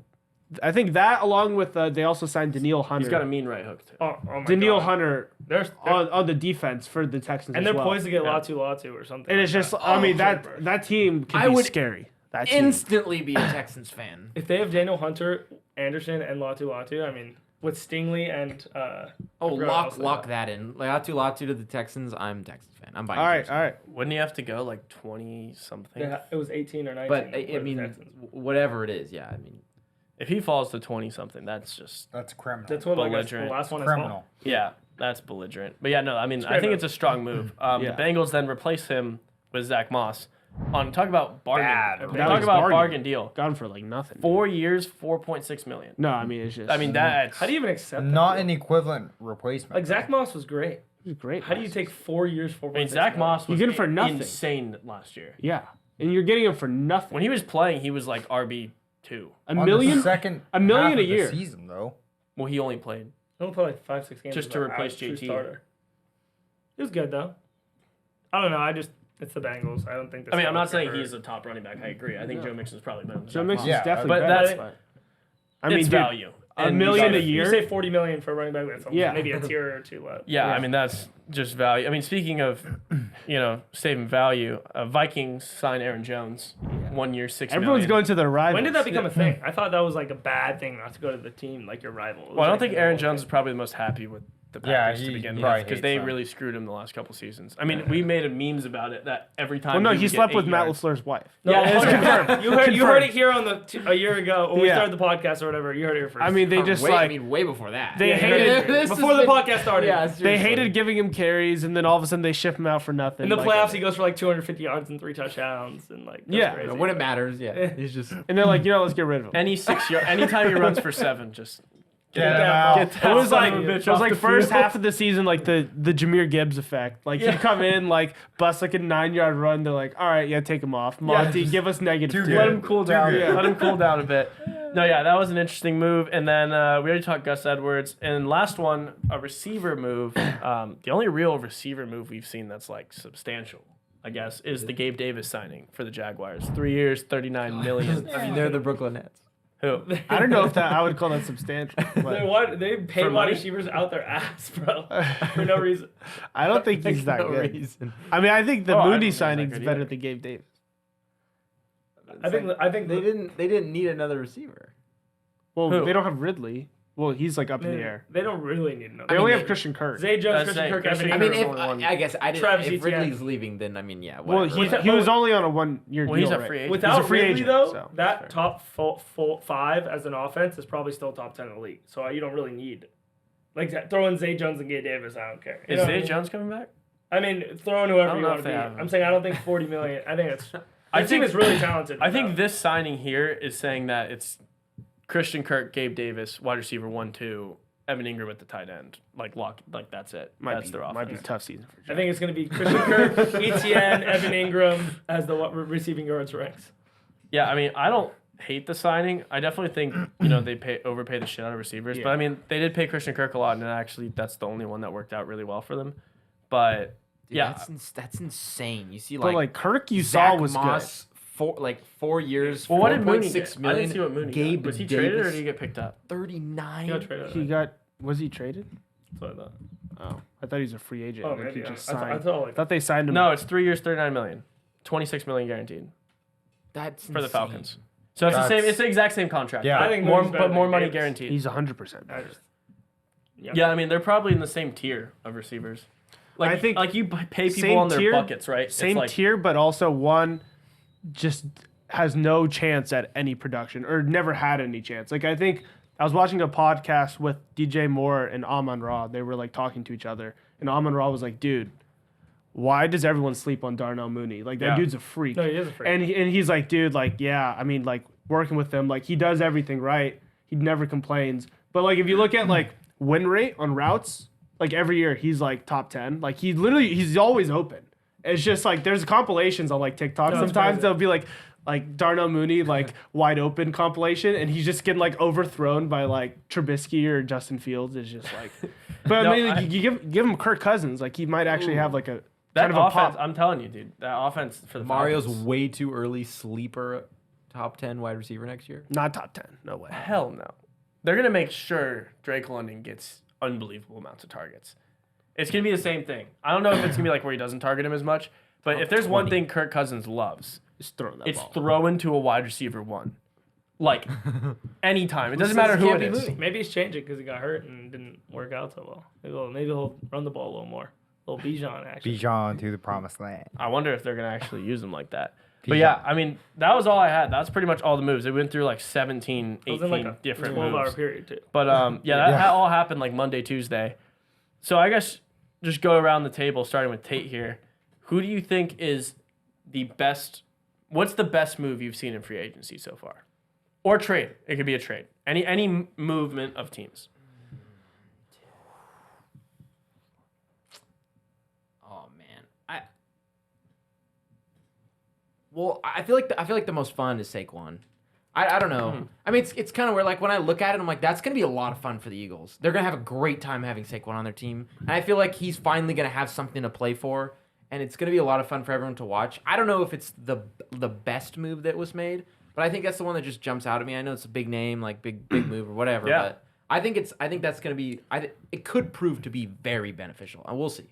I think that along with they also signed Daniil Hunter. He's got a mean right hook, too. Oh my Daniil God. Hunter They're on the defense for the Texans, and as they're well. poised to get Yeah. Latu or something. And it's like just, that. I mean, Trevor. that team can I be would scary. That team. Instantly be a Texans fan. If they have Daniel Hunter, Anderson, and Latu, I mean, with Stingley and Oh, forgot what else they lock got. that in. Latu to the Texans. I'm a Texans fan. I'm buying. All right, Texans. all right. Wouldn't he have to go like 20 something? It was 18 or 19. But I for the mean, Texans. whatever it is, yeah. I mean, If he falls to 20 something, that's just That's criminal. That's what I guess the belligerent. last one as well. criminal. yeah, that's belligerent. But yeah, no, I mean, It's I great think move. it's a strong move. Yeah. The Bengals then replace him with Zach Moss. Talk about bargain. Bad. Talk That was about bargain. bargain deal. Got him for like nothing. 4 years, 4.6 million. No, I mean it's just. I mean, that's How do you even accept that? Not deal? an equivalent replacement. Like Zach Moss was great. he's great. How do you take 4 years, 4.6 I mean, Zach Moss You was get him for nothing. insane last year. Yeah, and you're getting him for nothing. When he was playing, he was like RB2. A On million. the second $1 million half a of the year. season though. Well, he only played. He'll play like 5-6 games. Just as to a replace true JT. starter. It was good though. I don't know. It's the Bengals. I don't think. I mean, I'm not saying he's a top running back. I agree. I think Joe Mixon's probably better than Joe Zach Mixon's Moss. Yeah, definitely but better. that's- I mean, it's dude, value. $1 And million you a got- year. You say 40 million for a running back. That's Yeah. maybe a tier or two low. Yeah, Yeah. I mean that's just value. I mean, speaking of, saving value, Vikings sign Aaron Jones, 1 year, $6 Everyone's million. going to their rivals. When did that become a thing? I thought that was like a bad thing not to go to the team like your rival. It was Well, I don't like think the Aaron whole Jones is thing. probably the most happy with the Yeah, Packers to he begin with probably because hates they them. really screwed him the last couple seasons. I mean, we made memes about it that every time. Well, no, would he get slept 8 with Matt yards. LaFleur's wife. No, Yeah, it's confirmed. You heard Confirmed. it here on a year ago when we Yeah. started the podcast or whatever. You heard it here first. I mean, they just I like mean, way before that. they Yeah, hated This has before the been- podcast started. Yeah, they seriously. hated giving him carries, and then all of a sudden they ship him out for nothing. In the like- playoffs, he goes for like 250 yards and 3 touchdowns, and like that's Yeah. crazy. When it matters, yeah. He's just. and they're like, let's get rid of him. Any 6 yard, anytime he runs for 7, just Get him that out. ball. get It that was son like of a bitch it was off like the first field. half of the season, like the Jameer Gibbs effect. Like he'd come in, like bust like a 9-yard run. They're like, all right, yeah, take him off. Monty, just give us negative too 2. good. Let him cool down. good. Let him cool down a bit. No, yeah, that was an interesting move. And then we already talked Gus Edwards. And last one, a receiver move. The only real receiver move we've seen that's like substantial, I guess, is the Gabe Davis signing for the Jaguars. 3 years, $39 million. I mean, they're the Brooklyn Nets. Who? I don't know if I would call that substantial. but They pay For wide money? receivers out their ass, bro, for no reason. I don't think he's that no good. reason. I mean, I think the Oh, I don't Mooney think he's that signing's good better either. than Gabe Davis. I think They didn't need another receiver. Well, Who? they don't have Ridley. Well, he's like up in the air. They don't really need another. They I only mean, have Christian Kirk. Zay Jones, That's Christian it. Kirk, Christian Evan I mean, Ingram. Ingram. if I guess I didn't. Travis If Etienne. Ridley's leaving, then I mean, yeah. Well, Whatever. he was only on a 1-year Well, deal. he's a right? free agent. Without He's a free Ridley, agent, though, so that fair. top full 5 as an offense is probably still top 10 in the league. So you don't really need, like, throw in Zay Jones and Gabe Davis. I don't care. You Is know what I Zay mean? Jones coming back? I mean, throw in I whoever don't you know want if to they be. have him. I'm saying I don't think 40 million. I think it's. I I think think it's really talented. I think though. this signing here is saying that it's Christian Kirk, Gabe Davis, wide receiver 1-2, Evan Ingram at the tight end. Like that's it. That's their offense. Might be a tough season for I think it's going to be Christian Kirk, Etienne, Evan Ingram as the receiving yards ranks. Yeah, I mean, I don't hate the signing. I definitely think they overpay the shit out of receivers. Yeah. But I mean, they did pay Christian Kirk a lot, and actually that's the only one that worked out really well for them. But Dude, yeah, that's insane. You see, But like Kirk, you Zach saw was Moss, 4 years. well, what did Mooney 4.6 get? I million. didn't see what Mooney Gabe got. Was he traded or Davis, did he get picked up? 39. He got traded. good. He got. Was he traded? That's what I thought. Oh, I thought he was a free agent. Oh, like maybe. he Yeah. just I signed. thought like thought they signed him. No, it's 3 years, $39 million, $26 million guaranteed That's for the insane. Falcons. So it's the same. It's the exact same contract. Yeah. but I think more, Mooney's better but than more money Davis. guaranteed. he's 100%. I just. Yeah, I mean they're probably in the same tier of receivers. Like I think like you pay people same on their tier- buckets, right? It's Same like, tier, but also one just has no chance at any production or never had any chance. Like I think I was watching a podcast with DJ Moore and Amon Ra. They were like talking to each other, and Amon Ra was like, "Dude, why does everyone sleep on Darnell Mooney? Like that Yeah. dude's a freak." No, he is a freak. And he's like, "Dude, like yeah, I mean like working with him, like he does everything right. He never complains. But like if you look at like win rate on routes, like every year he's like top 10. Like he's always open. It's just like there's compilations on like TikTok. No, it's Sometimes crazy. they'll be like Darnell Mooney like wide open compilation, and he's just getting like overthrown by like Trubisky or Justin Fields. It's just like, but No, I mean like, you give him Kirk Cousins, like he might actually have like a that kind of a offense. pop. I'm telling you, dude, that offense for the Mario's Falcons, way too early sleeper top 10 wide receiver next year. Not top 10, no way. hell no. They're gonna make sure Drake London gets unbelievable amounts of targets. It's gonna be the same thing. I don't know if it's gonna be like where he doesn't target him as much, but if there's one thing Kirk Cousins loves, Just throwing that it's ball. throwing to a wide receiver 1. like anytime. It doesn't matter who Can't it be is. moving. Maybe he's changing because he got hurt and didn't work out so well. Maybe he'll run the ball a little more. A little Bijan action. Bijan to the promised land. I wonder if they're gonna actually use him like that. But yeah, I mean, that was all I had. That's pretty much all the moves. They went through like 17, It was in 18 like a different 12-hour moves. period too. But that all happened like Monday, Tuesday. So I guess just go around the table, starting with Tate here. Who do you think is the best? What's the best move you've seen in free agency so far, or trade? It could be a trade. Any movement of teams. Oh man, I feel like the most fun is Saquon. I don't know. I mean, it's kind of where like when I look at it, I'm like, that's gonna be a lot of fun for the Eagles. They're gonna have a great time having Saquon on their team, and I feel like he's finally gonna have something to play for, and it's gonna be a lot of fun for everyone to watch. I don't know if it's the best move that was made, but I think that's the one that just jumps out at me. I know it's a big name, like big move or whatever, Yeah. but I think that's gonna be. It could prove to be very beneficial, and we'll see.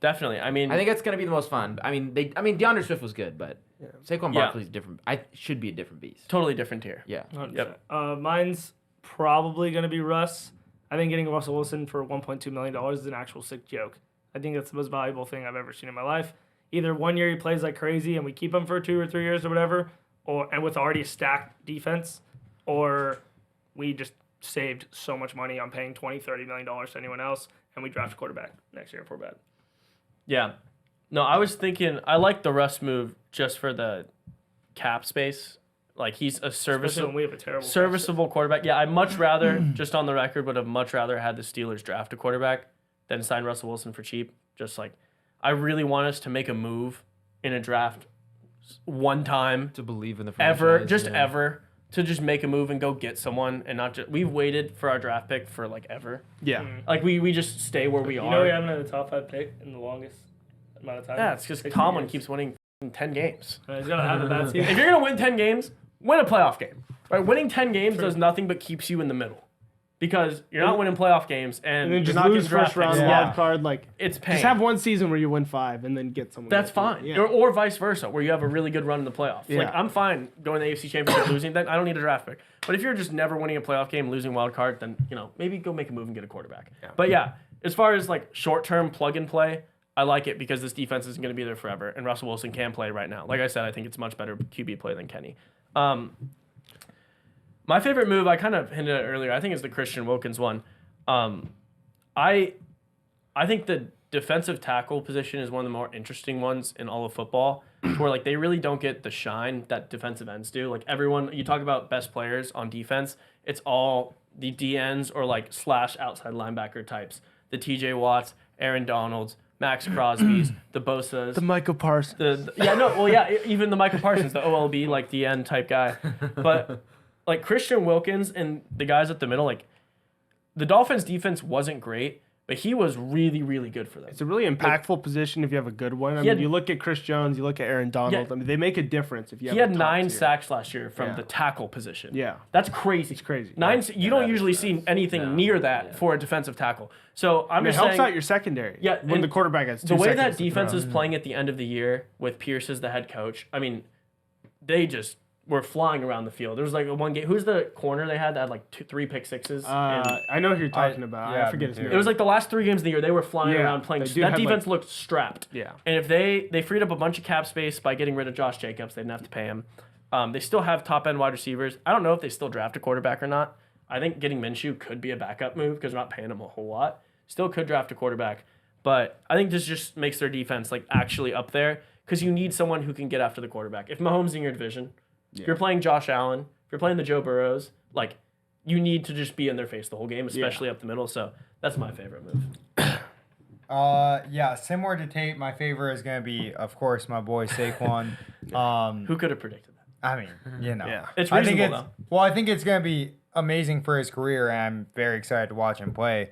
Definitely. I mean, I think that's gonna be the most fun. I mean, DeAndre Swift was good, but Saquon Yeah. Barkley's different. Should be a different beast. totally different tier. Yeah. 100%. Mine's probably going to be Russ. I think getting Russell Wilson for $1.2 million is an actual sick joke. I think that's the most valuable thing I've ever seen in my life. Either 1 year he plays like crazy and we keep him for 2 or 3 years or whatever, and with already a stacked defense, or we just saved so much money on paying $20-30 million to anyone else, and we draft a quarterback next year if we're bad. Yeah. No, I was thinking I like the Russ move just for the cap space. Like he's a Especially when we have a terrible serviceable quarterback. Yeah, I'd much rather, just on the record, would have much rather had the Steelers draft a quarterback than sign Russell Wilson for cheap. Just like, I really want us to make a move in a draft one time To believe in the ever, franchise, just yeah. ever, to just make a move and go get someone and not just. We've waited for our draft pick for like ever. Yeah. Like we just stay where we You are. know we haven't had a top 5 pick in the longest amount of time. Yeah, it's because 60 Tomlin years. keeps winning 10 games. He's going to have a bad season. If you're gonna win 10 games, win a playoff game. Right? Winning 10 games does nothing but keeps you in the middle, because you're not winning playoff games and, And then you're just not lose getting draft first round picks. wild card. Like, It's pain. just have one season where you win 5 and then get someone. That's else. fine. Yeah. Or vice versa, where you have a really good run in the playoffs. Like Yeah. I'm fine going to the AFC Championship losing. Then I don't need a draft pick. But if you're just never winning a playoff game, losing wild card, then maybe go make a move and get a quarterback. But yeah, as far as like short term plug and play, I like it because this defense isn't going to be there forever, and Russell Wilson can play right now. Like I said, I think it's much better QB play than Kenny. My favorite move, I kind of hinted at earlier, I think is the Christian Wilkins one. I think the defensive tackle position is one of the more interesting ones in all of football, where like they really don't get the shine that defensive ends do. Like everyone, you talk about best players on defense, it's all the DNs or like / outside linebacker types. The TJ Watts, Aaron Donalds, Max Crosby's, the Bosa's. The Michael Parsons. Even the Michael Parsons, the OLB like DN type guy. But like Christian Wilkins and the guys at the middle, like the Dolphins defense wasn't great, but he was really, really good for them. It's a really impactful position if you have a good one. I mean, had- you look at Chris Jones, you look at Aaron Donald. Yeah. I mean, they make a difference if you have He had a top 9 tier. sacks last year from Yeah. the tackle position. Yeah. That's crazy. It's crazy. You don't usually see anything near that for a defensive tackle. So I'm It just helps saying, out your secondary. Yeah, when and the quarterback has 2 the way seconds that to defense throw. is playing at the end of the year with Pierce as the head coach, I mean, they just were flying around the field. There was like one game. Who's the corner they had that had like 3 pick sixes? I know who you're talking about. yeah, I forget me his too. name. It was like the last 3 games of the year they were flying Yeah, around playing. they do That have, defense like- looked strapped. Yeah. And if they freed up a bunch of cap space by getting rid of Josh Jacobs, they didn't have to pay him. They still have top end wide receivers. I don't know if they still draft a quarterback or not. I think getting Minshew could be a backup move because they're not paying him a whole lot. Still could draft a quarterback, but I think this just makes their defense like actually up there because you need someone who can get after the quarterback. If Mahomes in your division, if you're playing Josh Allen, if you're playing the Joe Burrows, like you need to just be in their face the whole game, especially up the middle. So that's my favorite move. Similar to Tate, my favorite is gonna be, of course, my boy Saquon. Who could have predicted that? I mean, Yeah. It's I think reasonable it's though. well, I think it's gonna be amazing for his career, and I'm very excited to watch him play.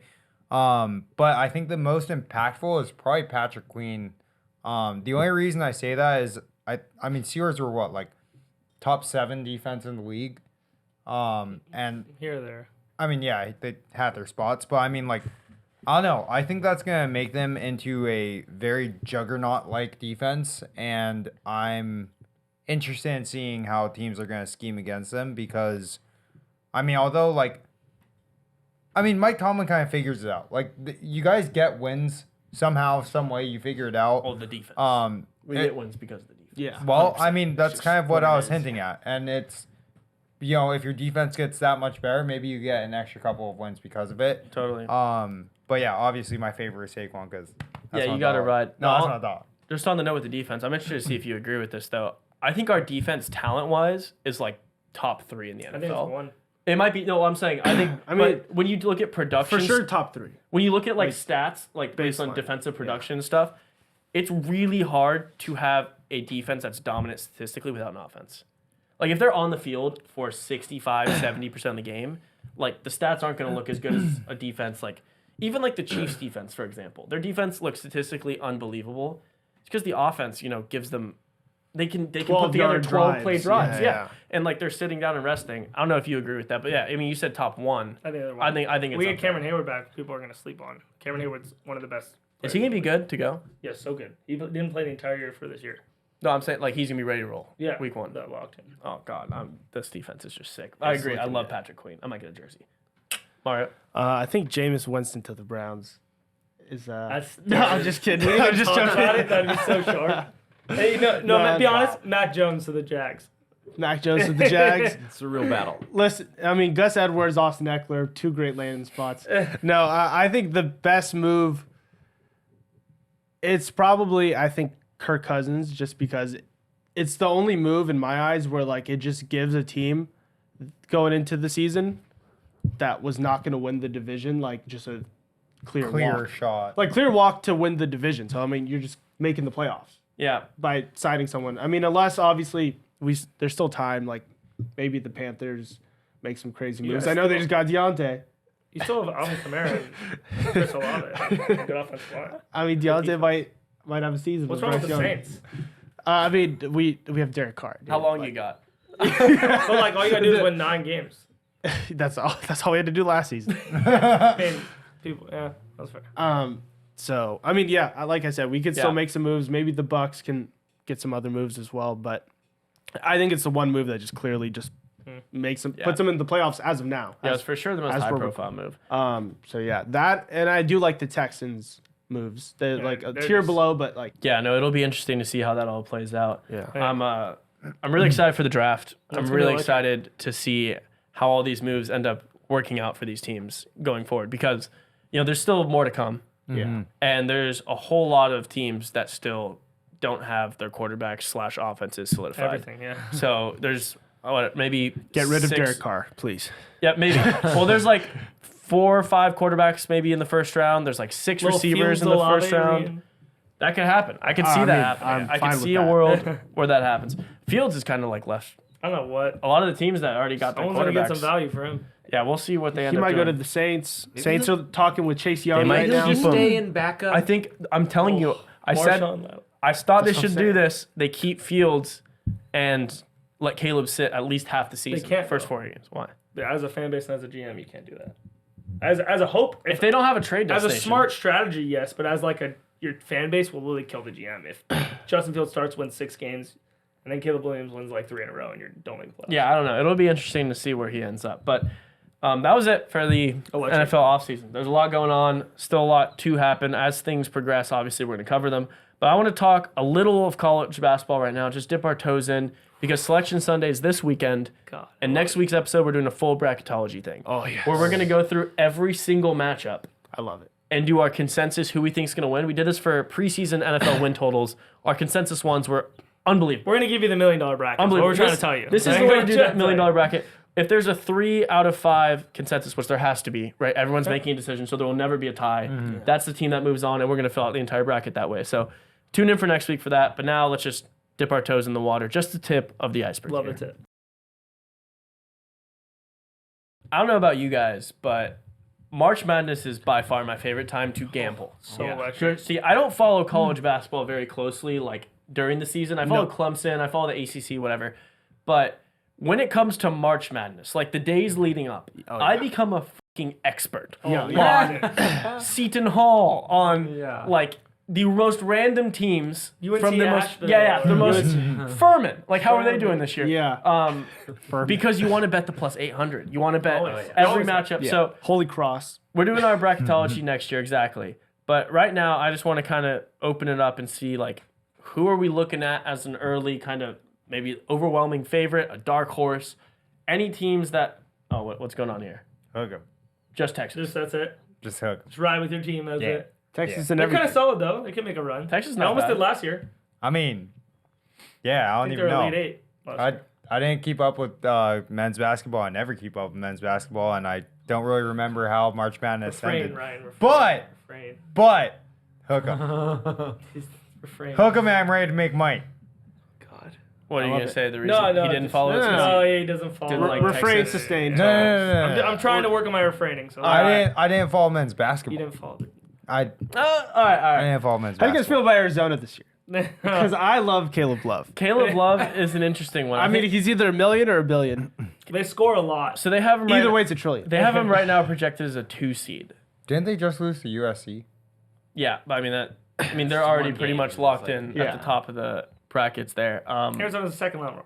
But I think the most impactful is probably Patrick Queen. The only reason I say that is I mean Steelers were what, like top 7 defense in the league. And Here or there. I mean, yeah, they had their spots, but I mean, like, I don't know. I think that's gonna make them into a very juggernaut-like defense, and I'm interested in seeing how teams are going to scheme against them because, I mean, although Mike Tomlin kind of figures it out. Like you guys get wins somehow, some way. You figure it out. Oh, the defense. We it- get wins because of the defense. Yeah. Well, 100%. I mean, that's It's kind of just what what I it was is. hinting at. And it's, if your defense gets that much better, maybe you get an extra couple of wins because of it. Totally. But yeah, obviously my favorite is Saquon because Yeah, you got to ride. No, that's not a dog. Just on the note with the defense, I'm interested to see if you agree with this, though. I think our defense, talent-wise, is like top 3 in the NFL. I think it's one. It might be. No, I'm saying. I think. I mean, but when you look at production, For sure, top 3. when you look at like Like, stats, like based on baseline. defensive production and stuff, it's really hard to have a defense that's dominant statistically without an offense. Like if they're on the field for 65, 70% of the game, like the stats aren't going to look as good as a defense. Like even like the Chiefs defense, for example, their defense looks statistically unbelievable. It's because the offense, gives them. They can put together 12-yard 12 play drives. drives, Yeah, yeah. yeah. And like they're sitting down and resting. I don't know if you agree with that, but yeah, I mean you said top 1. I think they're one. I think it's we up get there. Cameron Hayward back. People are going to sleep on. Cameron Hayward's one of the best. Is he gonna be good to go? Yes, so good. He didn't play the entire year for this year. No, I'm saying like he's gonna be ready to roll. Yeah, week 1. That locked him. Oh God, this defense is just sick. I agree. I love Patrick Queen. I might get a jersey. Mario. I think Jameis Winston to the Browns is. That's No, I'm just kidding. I'm just talk about it. joking. That'd be so short. Hey, no, No, be honest. Mac Jones to the Jags. Mac Jones to the Jags. It's a real battle. Listen, I mean, Gus Edwards, Austin Eckler, 2 great landing spots. No, I think the best move, it's probably, I think, Kirk Cousins, just because it's the only move in my eyes where, like, it just gives a team going into the season that was not going to win the division, like, just a clear walk. shot. Like, clear walk to win the division. So, I mean, you're just making the playoffs Yeah. by signing someone. I mean, unless, obviously, there's still time, like, maybe the Panthers make some crazy moves. I know they just got Deontay. You still have Alvin Kamara and Chris Olave. Good offensive line. I mean, Deontay might have a season. What's with wrong with Bryce the Young. Saints? I mean, we have Derek Carr. dude. How long Like, you got? But like, all you gotta do is win 9 games. That's all we had to do last season. I mean, people. Yeah, that's fair. So I mean, yeah, like I said, we could Yeah. still make some moves. Maybe the Bucks can get some other moves as well, but I think it's the one move that just clearly just makes them puts them in the playoffs as of now. Yeah, it's for sure the most as high for- profile move. So yeah, that, and I do like the Texans moves. They're like a they're tier just- below, but like Yeah, no, it'll be interesting to see how that all plays out. yeah. I'm really excited for the draft. I'm That's really gonna look- excited to see how all these moves end up working out for these teams going forward because there's still more to come. Yeah. And there's a whole lot of teams that still don't have their quarterbacks / offenses solidified. Everything. Yeah. So there's maybe Get rid of 6 Derek Carr, please. Yeah, maybe. Well, there's like 4 or 5 quarterbacks maybe in the first round. There's like 6 Little receivers in Fields, the Olave, first I round. mean, That could happen. I could see I that mean, happening. I'm I fine could with see a that. world where that happens. Fields is kind of like left. I don't know what. A lot of the teams that already got their Someone's gonna get some quarterbacks. value for him. Yeah, we'll see what they end He up might doing. go to the Saints. Saints are talking with Chase Young might right just now. keep him. Stay in backup. I think I'm telling you. I said Marshawn Lynch. I thought they That's what should I'm do saying. this. They keep Fields and let Caleb sit at least half the season. can't, first though. 4 games. Why? As a fan base and as a GM, you can't do that. As a hope, If they don't have a trade as a destination, smart strategy, yes, but as like your fan base will literally kill the GM if Justin Fields starts wins 6 games, and then Caleb Williams wins like 3 in a row, and you don't make the playoffs. Yeah, I don't know. It'll be interesting to see where he ends up. But that was it for the Electric. NFL offseason. There's a lot going on. Still a lot to happen. As things progress, obviously, we're going to cover them. But I want to talk a little of college basketball right now. Just dip our toes in because Selection Sunday is this weekend. God. And next week's episode, we're doing a full bracketology thing. Oh, yes. Where we're going to go through every single matchup I love it. and do our consensus who we think is going to win. We did this for preseason NFL win totals. Our consensus ones were unbelievable. We're gonna give you the $1 million bracket. That's what we're trying to tell you. This is the way to do that $1 million bracket. If there's a 3 out of 5 consensus, which there has to be, right? Everyone's making a decision, so there will never be a tie. That's the team that moves on, and we're going to fill out the entire bracket that way. So tune in for next week for that. But now let's just dip our toes in the water. Just the tip of the iceberg. Love here. the tip. I don't know about you guys, but March Madness is by far my favorite time to gamble. So electric. See, I don't follow college basketball very closely, like during the season. I follow No. Clemson, I follow the ACC, whatever. But when it comes to March Madness, like the days leading up, I become a fucking expert Yeah, on Seton Hall, on Yeah. like the most random teams UNC from the most Asheville the or- most Furman. Like how are they doing this year? Yeah. Because you want to bet the plus 800. You want to bet Always. every Always. matchup. Yeah. So Holy Cross. we're doing our bracketology next year exactly. But right now I just want to kind of open it up and see like who are we looking at as an early kind of maybe overwhelming favorite, a dark horse, any teams that what's going on here? Hook 'em. Just Texas. That's it. Just hook 'em. Just ride with your team. That's Yeah. it. Texas Yeah. and They're kind everything. of solid though. They can make a run. Texas is They not almost bad. did last year. I mean, yeah, I I don't think even they're know. Elite Eight. last year. I didn't keep up with men's basketball. I never keep up with men's basketball, and I don't really remember how March Madness Refrain, ended. Ryan. Refrain. But Refrain. hook 'em. Refrain. Hook 'em, and I'm ready to make money. God. What are you love going to it. say? The reason No, he didn't just- follow no, his no, No, yeah, he doesn't follow. Didn't like Refrain Texas. sustained. No. I'm trying to work on my refraining. So I didn't follow men's You basketball. didn't follow. I All right. didn't follow men's How do you guys basketball. feel about Arizona this year? Because I love Caleb Love. Caleb Love is an interesting one. I mean, he's either a million or a billion. They score a lot. so they have him Either right, way, it's a trillion. They have him right now projected as a 2 seed. Didn't they just lose to USC? Yeah, but I mean they're already one pretty game, much it's locked like- in Yeah. at the top of the brackets there. Arizona's a second round loss.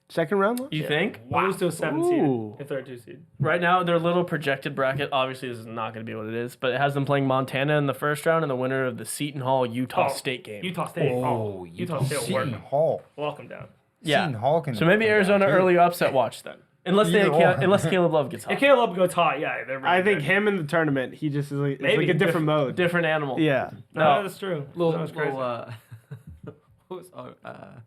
Second round? Love? You think? They'll lose to a 7 Ooh. seed if they're a 2 seed. Right now, their little projected bracket, obviously this is not going to be what it is, but it has them playing Montana in the first round and the winner of the Seton Hall Utah Oh, State game. Utah State. Oh, Utah State will Seton work. Hall. Walk them down. Yeah. Seton Hall can. So maybe come Arizona down, too. early upset watch then. Unless Either or. unless Caleb Love gets hot. If Caleb goes hot, yeah, they're really I think good. him in the tournament, he just is like, it's Maybe. like a different mode. Different animal. Yeah. No, No. that's true. Little, Arizona's crazy. what was God?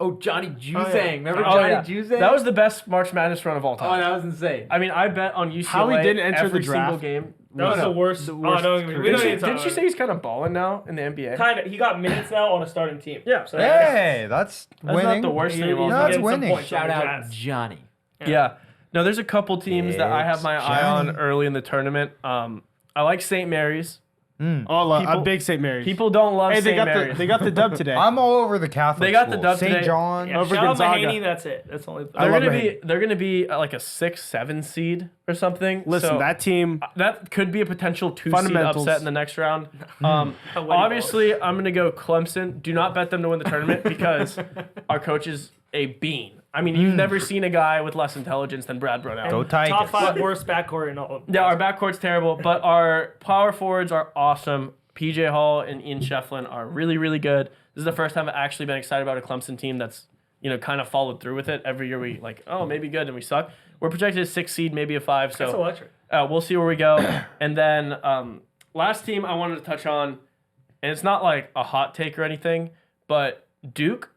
Oh, Johnny Juzang. yeah. Remember Oh, Johnny yeah. Juzang? That was the best March Madness run of all Oh, time. that was insane. I mean, I bet on UCLA How he didn't enter every the draft. single game. That was No, the worst. the worst Oh, no, we career. don't need to Didn't talk you about say he's kind of balling now in the NBA? Kind of. He got minutes now on a starting team. Yeah. So Hey, that's That's winning. not the worst thing of all he's No, time. it's getting some winning. points Shout on the out Jazz. Johnny. Yeah. No, there's a couple teams that I have my eye on Johnny. early in the tournament. I like St. Mary's. Oh, People- a big St. Mary's. People don't love hey, they St. got Mary's. they got the dub today. I'm all over the Catholic. They got the schools. dub St. today. John. Yeah, Over shout out Gonzaga. Mahaney, that's it. That's the only. they're love gonna it. be they're gonna be like a 6-7 seed or something. Listen, So that team. that could be a potential 2 seed Fundamentals. upset in the next round. What do you Obviously, I'm gonna go Clemson. Do not bet them to win the tournament because our coach is a bean. I mean, you've never seen a guy with less intelligence than Brad Brownell. Go Tigers. Top 5 worst backcourt in all. Yeah, our backcourt's terrible, but our power forwards are awesome. PJ Hall and Ian Shefflin are really, really good. This is the first time I've actually been excited about a Clemson team that's, kind of followed through with it. Every year we maybe good, and we suck. We're projected a 6 seed, maybe a 5. That's So electric. we'll see where we go. And then last team I wanted to touch on, and it's not like a hot take or anything, but Duke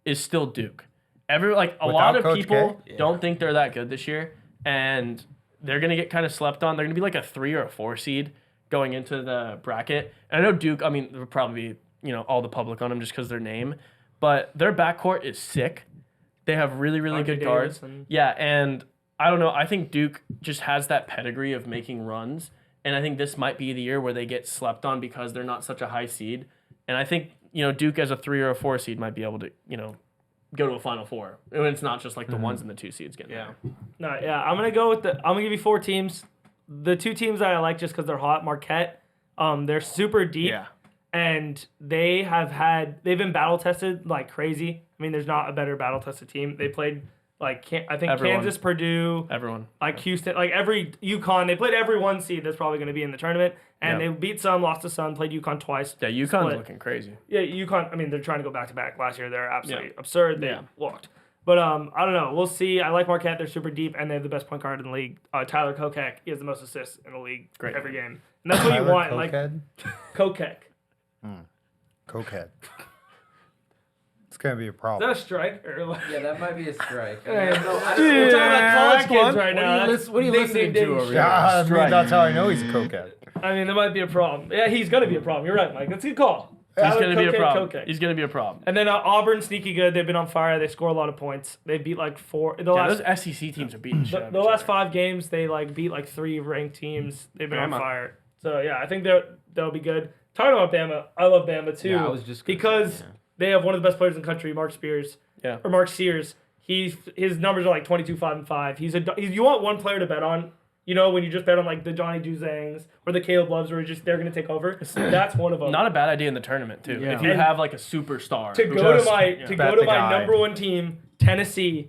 is still Duke. A lot of Coach people K? don't think they're that good this year, and they're gonna get kind of slept on. They're gonna be like a 3 or a 4 seed going into the bracket. And I know Duke. I mean, there will probably be all the public on them just because their name, but their backcourt is sick. They have really, really RJ good Davis guards. and- Yeah, and I don't know. I think Duke just has that pedigree of making runs, and I think this might be the year where they get slept on because they're not such a high seed. And I think Duke as a 3 or a 4 seed might be able to go to a Final Four. And it's not just like the ones and the 2 seeds getting there. No, yeah, I'm gonna give you 4 teams. The 2 teams that I like just because they're hot, Marquette. They're super deep. Yeah. And they've been battle tested like crazy. I mean, there's not a better battle tested team. They played I think Everyone. Kansas, Purdue, Everyone. like Houston, like every UConn. They played every 1 seed that's probably going to be in the tournament, and Yeah. they beat some, lost to some, played UConn twice. Yeah, UConn's Split. looking crazy. Yeah, UConn. I mean, they're trying to go back to back. Last year, they're absolutely Yeah. absurd. They Yeah. walked. But I don't know. We'll see. I like Marquette. They're super deep, and they have the best point guard in the league. Tyler Kokek. He has the most assists in the league Great. every game, and that's what you Tyler want. Like Cokehead? Kokek. Cokehead. It's gonna be a Is problem. that a strike or like? Yeah, that might be a strike. We're talking about Yeah, college like kids one. right now. What are you listening to over Yeah, I here? mean, that's how I know he's a cokehead. I mean, there might be a problem. Yeah, he's gonna be a problem. You're right, Mike. That's a good call. He's Tyler going to be a Kokek, problem. Kokek. He's going to be a problem. And then Auburn, sneaky good. They've been on fire. They score a lot of points. They beat like 4. The Yeah, last those SEC teams are beating shit out of the each last other. 5 games, they beat 3 ranked teams. They've been Bama. on fire. So yeah, I think they'll be good. Talking about Bama, I love Bama too. Yeah, I was just gonna because say, yeah. they have one of the best players in the country, Mark Spears. Yeah. Or Mark Sears. His numbers are 22, 5, and 5. You want one player to bet on You know, when you just bet on like the Johnny Juzangs or the Caleb Loves where they're going to take over. That's one of them. Not a bad idea in the tournament too. Yeah. If you And have like a superstar. to go to my bet the guy. number one team, Tennessee,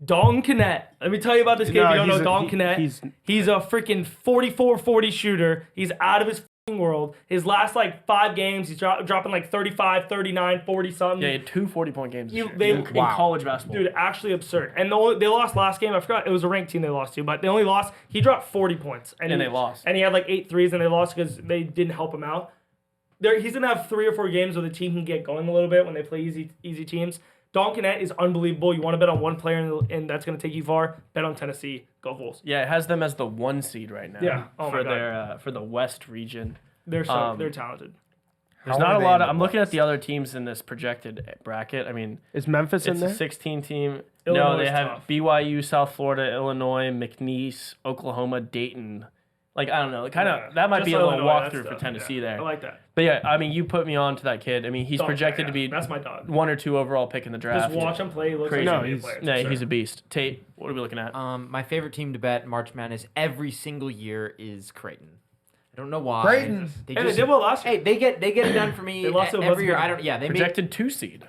Dalton Knecht. Let me tell you about this kid. If you don't know Dalton Knecht. He's a freaking 44-40 shooter. He's out of his world. His last like 5 games, he's dropping like 35, 39, 40 something. Yeah, he had 2 40-point games this year. They- in college basketball. Dude, actually absurd. And they lost last game. I forgot it was a ranked team they lost to, but they only lost. He dropped 40 points, And they lost. And he had like 8 threes, and they lost because they didn't help him out. He's gonna have 3 or 4 games where the team can get going a little bit when they play easy teams. Dalton Knecht is unbelievable. You want to bet on one player, and that's gonna take you far. Bet on Tennessee. Go Bulls. Yeah, it has them as the 1 seed right now. Yeah. Oh my for God. their for the West region. They're they're talented. There's How not are a they lot in of. the I'm looking West? at the other teams in this projected bracket. I mean, Is Memphis in it's there? a 16 team. Illinois No, they is have tough. BYU, South Florida, Illinois, McNeese, Oklahoma, Dayton. Like I don't know, kind of Yeah. that might Just be a little Illinois, that walkthrough for stuff. Tennessee Yeah. there. I like that. But yeah, I mean, you put me on to that kid. I mean, he's Dalton, projected yeah. to be That's my dog. 1 or 2 overall pick in the draft. Just watch him play. He looks Crazy. like No, a he's- player. Yeah, for he's a sure. beast. Tate, what are we looking at? My favorite team to bet March Madness every single year is Creighton. I don't know why. Creighton. Hey, they did well last year. Hey, they get it done for me They lost to a every year. buzzer I don't. Yeah, they make Projected 2 seed.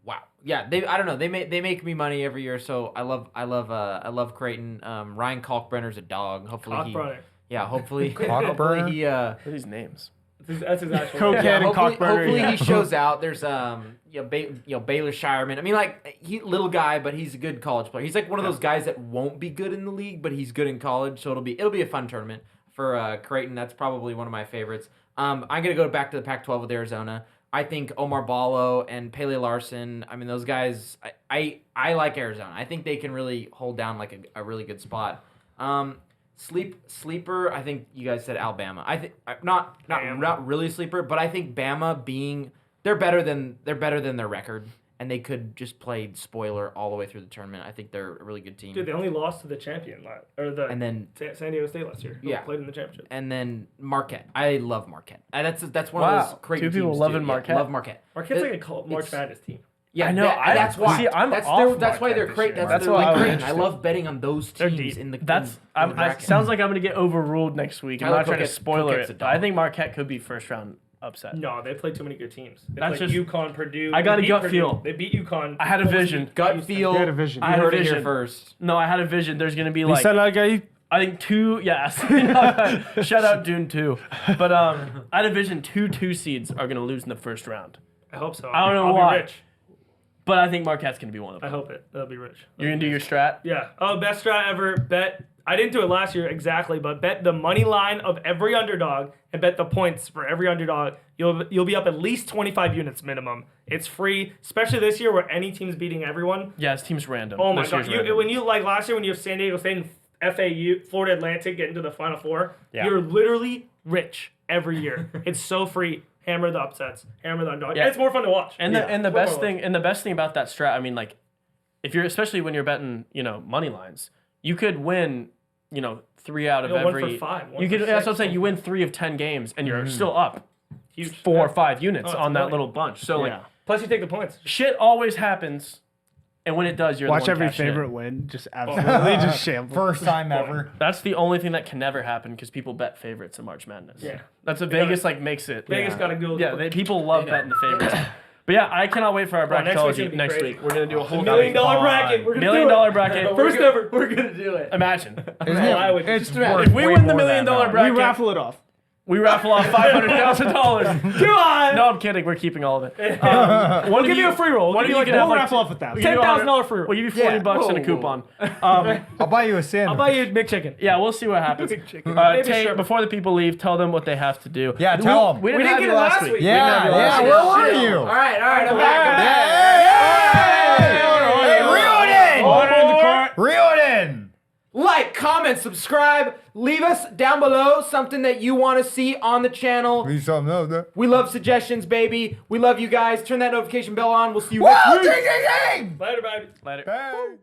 wow. Yeah, I don't know. They make me money every year, so I love Creighton. Ryan Kalkbrenner's a dog. Hopefully Kalkbrenner. hopefully Kalkbrenner? he What are these names? That's his actual Cocaine name. and hopefully, Kalkbrenner, hopefully yeah. he shows out. There's Baylor Shireman. I mean, like he little guy, but he's a good college player. He's like one of those guys that won't be good in the league, but he's good in college. So it'll be a fun tournament for Creighton. That's probably one of my favorites. I'm gonna go back to the Pac-12 with Arizona. I think Omar Ballo and Pele Larson. I mean, those guys. I like Arizona. I think they can really hold down like a really good spot. Sleeper. I think you guys said Alabama. I think not really sleeper, but I think Bama they're better than their record, and they could just play spoiler all the way through the tournament. I think they're a really good team. Dude, they only lost to the champion, And then San Diego State last year. Who Yeah. played in the championship. and then Marquette. I love Marquette. That's one Wow. of those great 2 people teams, loving too. Marquette? Yeah, love Marquette. Marquette's It- like a March it's- Madness team. Yeah, I know. That's why. See, I'm that's off that's why Marquette they're this great. year. That's That's their why league I'm grade. I love betting on those They're teams deep. in the. That's. in the bracket. Sounds like I'm gonna get overruled next week. I'm Tyler not trying to Cookett's- spoiler Cookett's a it. But I dog. think Marquette could be first round upset. No, they played too many good teams. They That's played just- UConn, Purdue. I got They a beat gut Purdue. feel. They beat UConn. I had a vision. gut feel. You had a vision. I had You a heard it vision. here first. No, I had a vision. There's gonna be You like said like I think 2. Yeah. Shout out Dune 2. But I had a vision 2 seeds are gonna lose in the first round. I hope so. I don't know I'll why. Be rich. But I think Marquette's gonna be one of I them. hope it. They'll be rich. You're gonna do your strat. Yeah. Oh, best strat ever. Bet. I didn't do it last year exactly, but bet the money line of every underdog and bet the points for every underdog. You'll be up at least 25 units minimum. It's free, especially this year where any team's beating everyone. Yeah, this team's random. Oh my This god! year's random. When you like last year when you have San Diego State and FAU, Florida Atlantic get into the Final Four, Yeah. you're literally rich every year. It's so free. Hammer the upsets. Hammer the underdog. Yeah. And it's more fun to watch. And the Way best more thing about that strat, I mean, like, if you're especially when you're betting, money lines, you could win, 3 out of You know, 1 every. for 5, 1 You for could. That's what I'm 6. saying. You win 3 of 10 games, and you're still up Huge. 4 or Yeah. 5 units Oh, it's on that money. little bunch. So like, Yeah. Plus you take the points. shit always happens, and when it does, you're watch the one every cashing in. favorite win. Just absolutely just shamble. First time ever. That's the only thing that can never happen because people bet favorites in March Madness. Yeah. That's what Vegas makes it. Vegas yeah. got to go. Yeah, people love betting the favorites. But yeah, I cannot wait for our next week's bracketology gonna be next crazy. week. We're gonna do a whole $1 million fun. bracket. We're gonna $1 million do it. bracket. First ever. We're gonna do it. Imagine Isn't I it? would- It's If worth we way win the more $1 million than that. bracket, We raffle it off. we raffle off $500,000. Come on. No, I'm kidding. We're keeping all of it. We'll give you a free roll. One of you can We'll have like raffle off with that. $10,000 free roll. We'll give you $40 and a Whoa. coupon. I'll buy you a sandwich. I'll buy you a McChicken. Yeah, we'll see what happens. Maybe Tate, sure. before the people leave, tell them what they have to do. Yeah, tell 'em. We didn't We have didn't you get it last last week. week. We didn't have Yeah, you last yeah. week. Where were you? All right, I'm back. Hey, reel it in. Order in the court. Reel it in. Like, comment, subscribe. Leave us down below something that you want to see on the channel. Leave something else there. We love suggestions, baby. We love you guys. Turn that notification bell on. We'll see you next Whoa, week. ding, ding, ding. Later, baby. Later. Hey.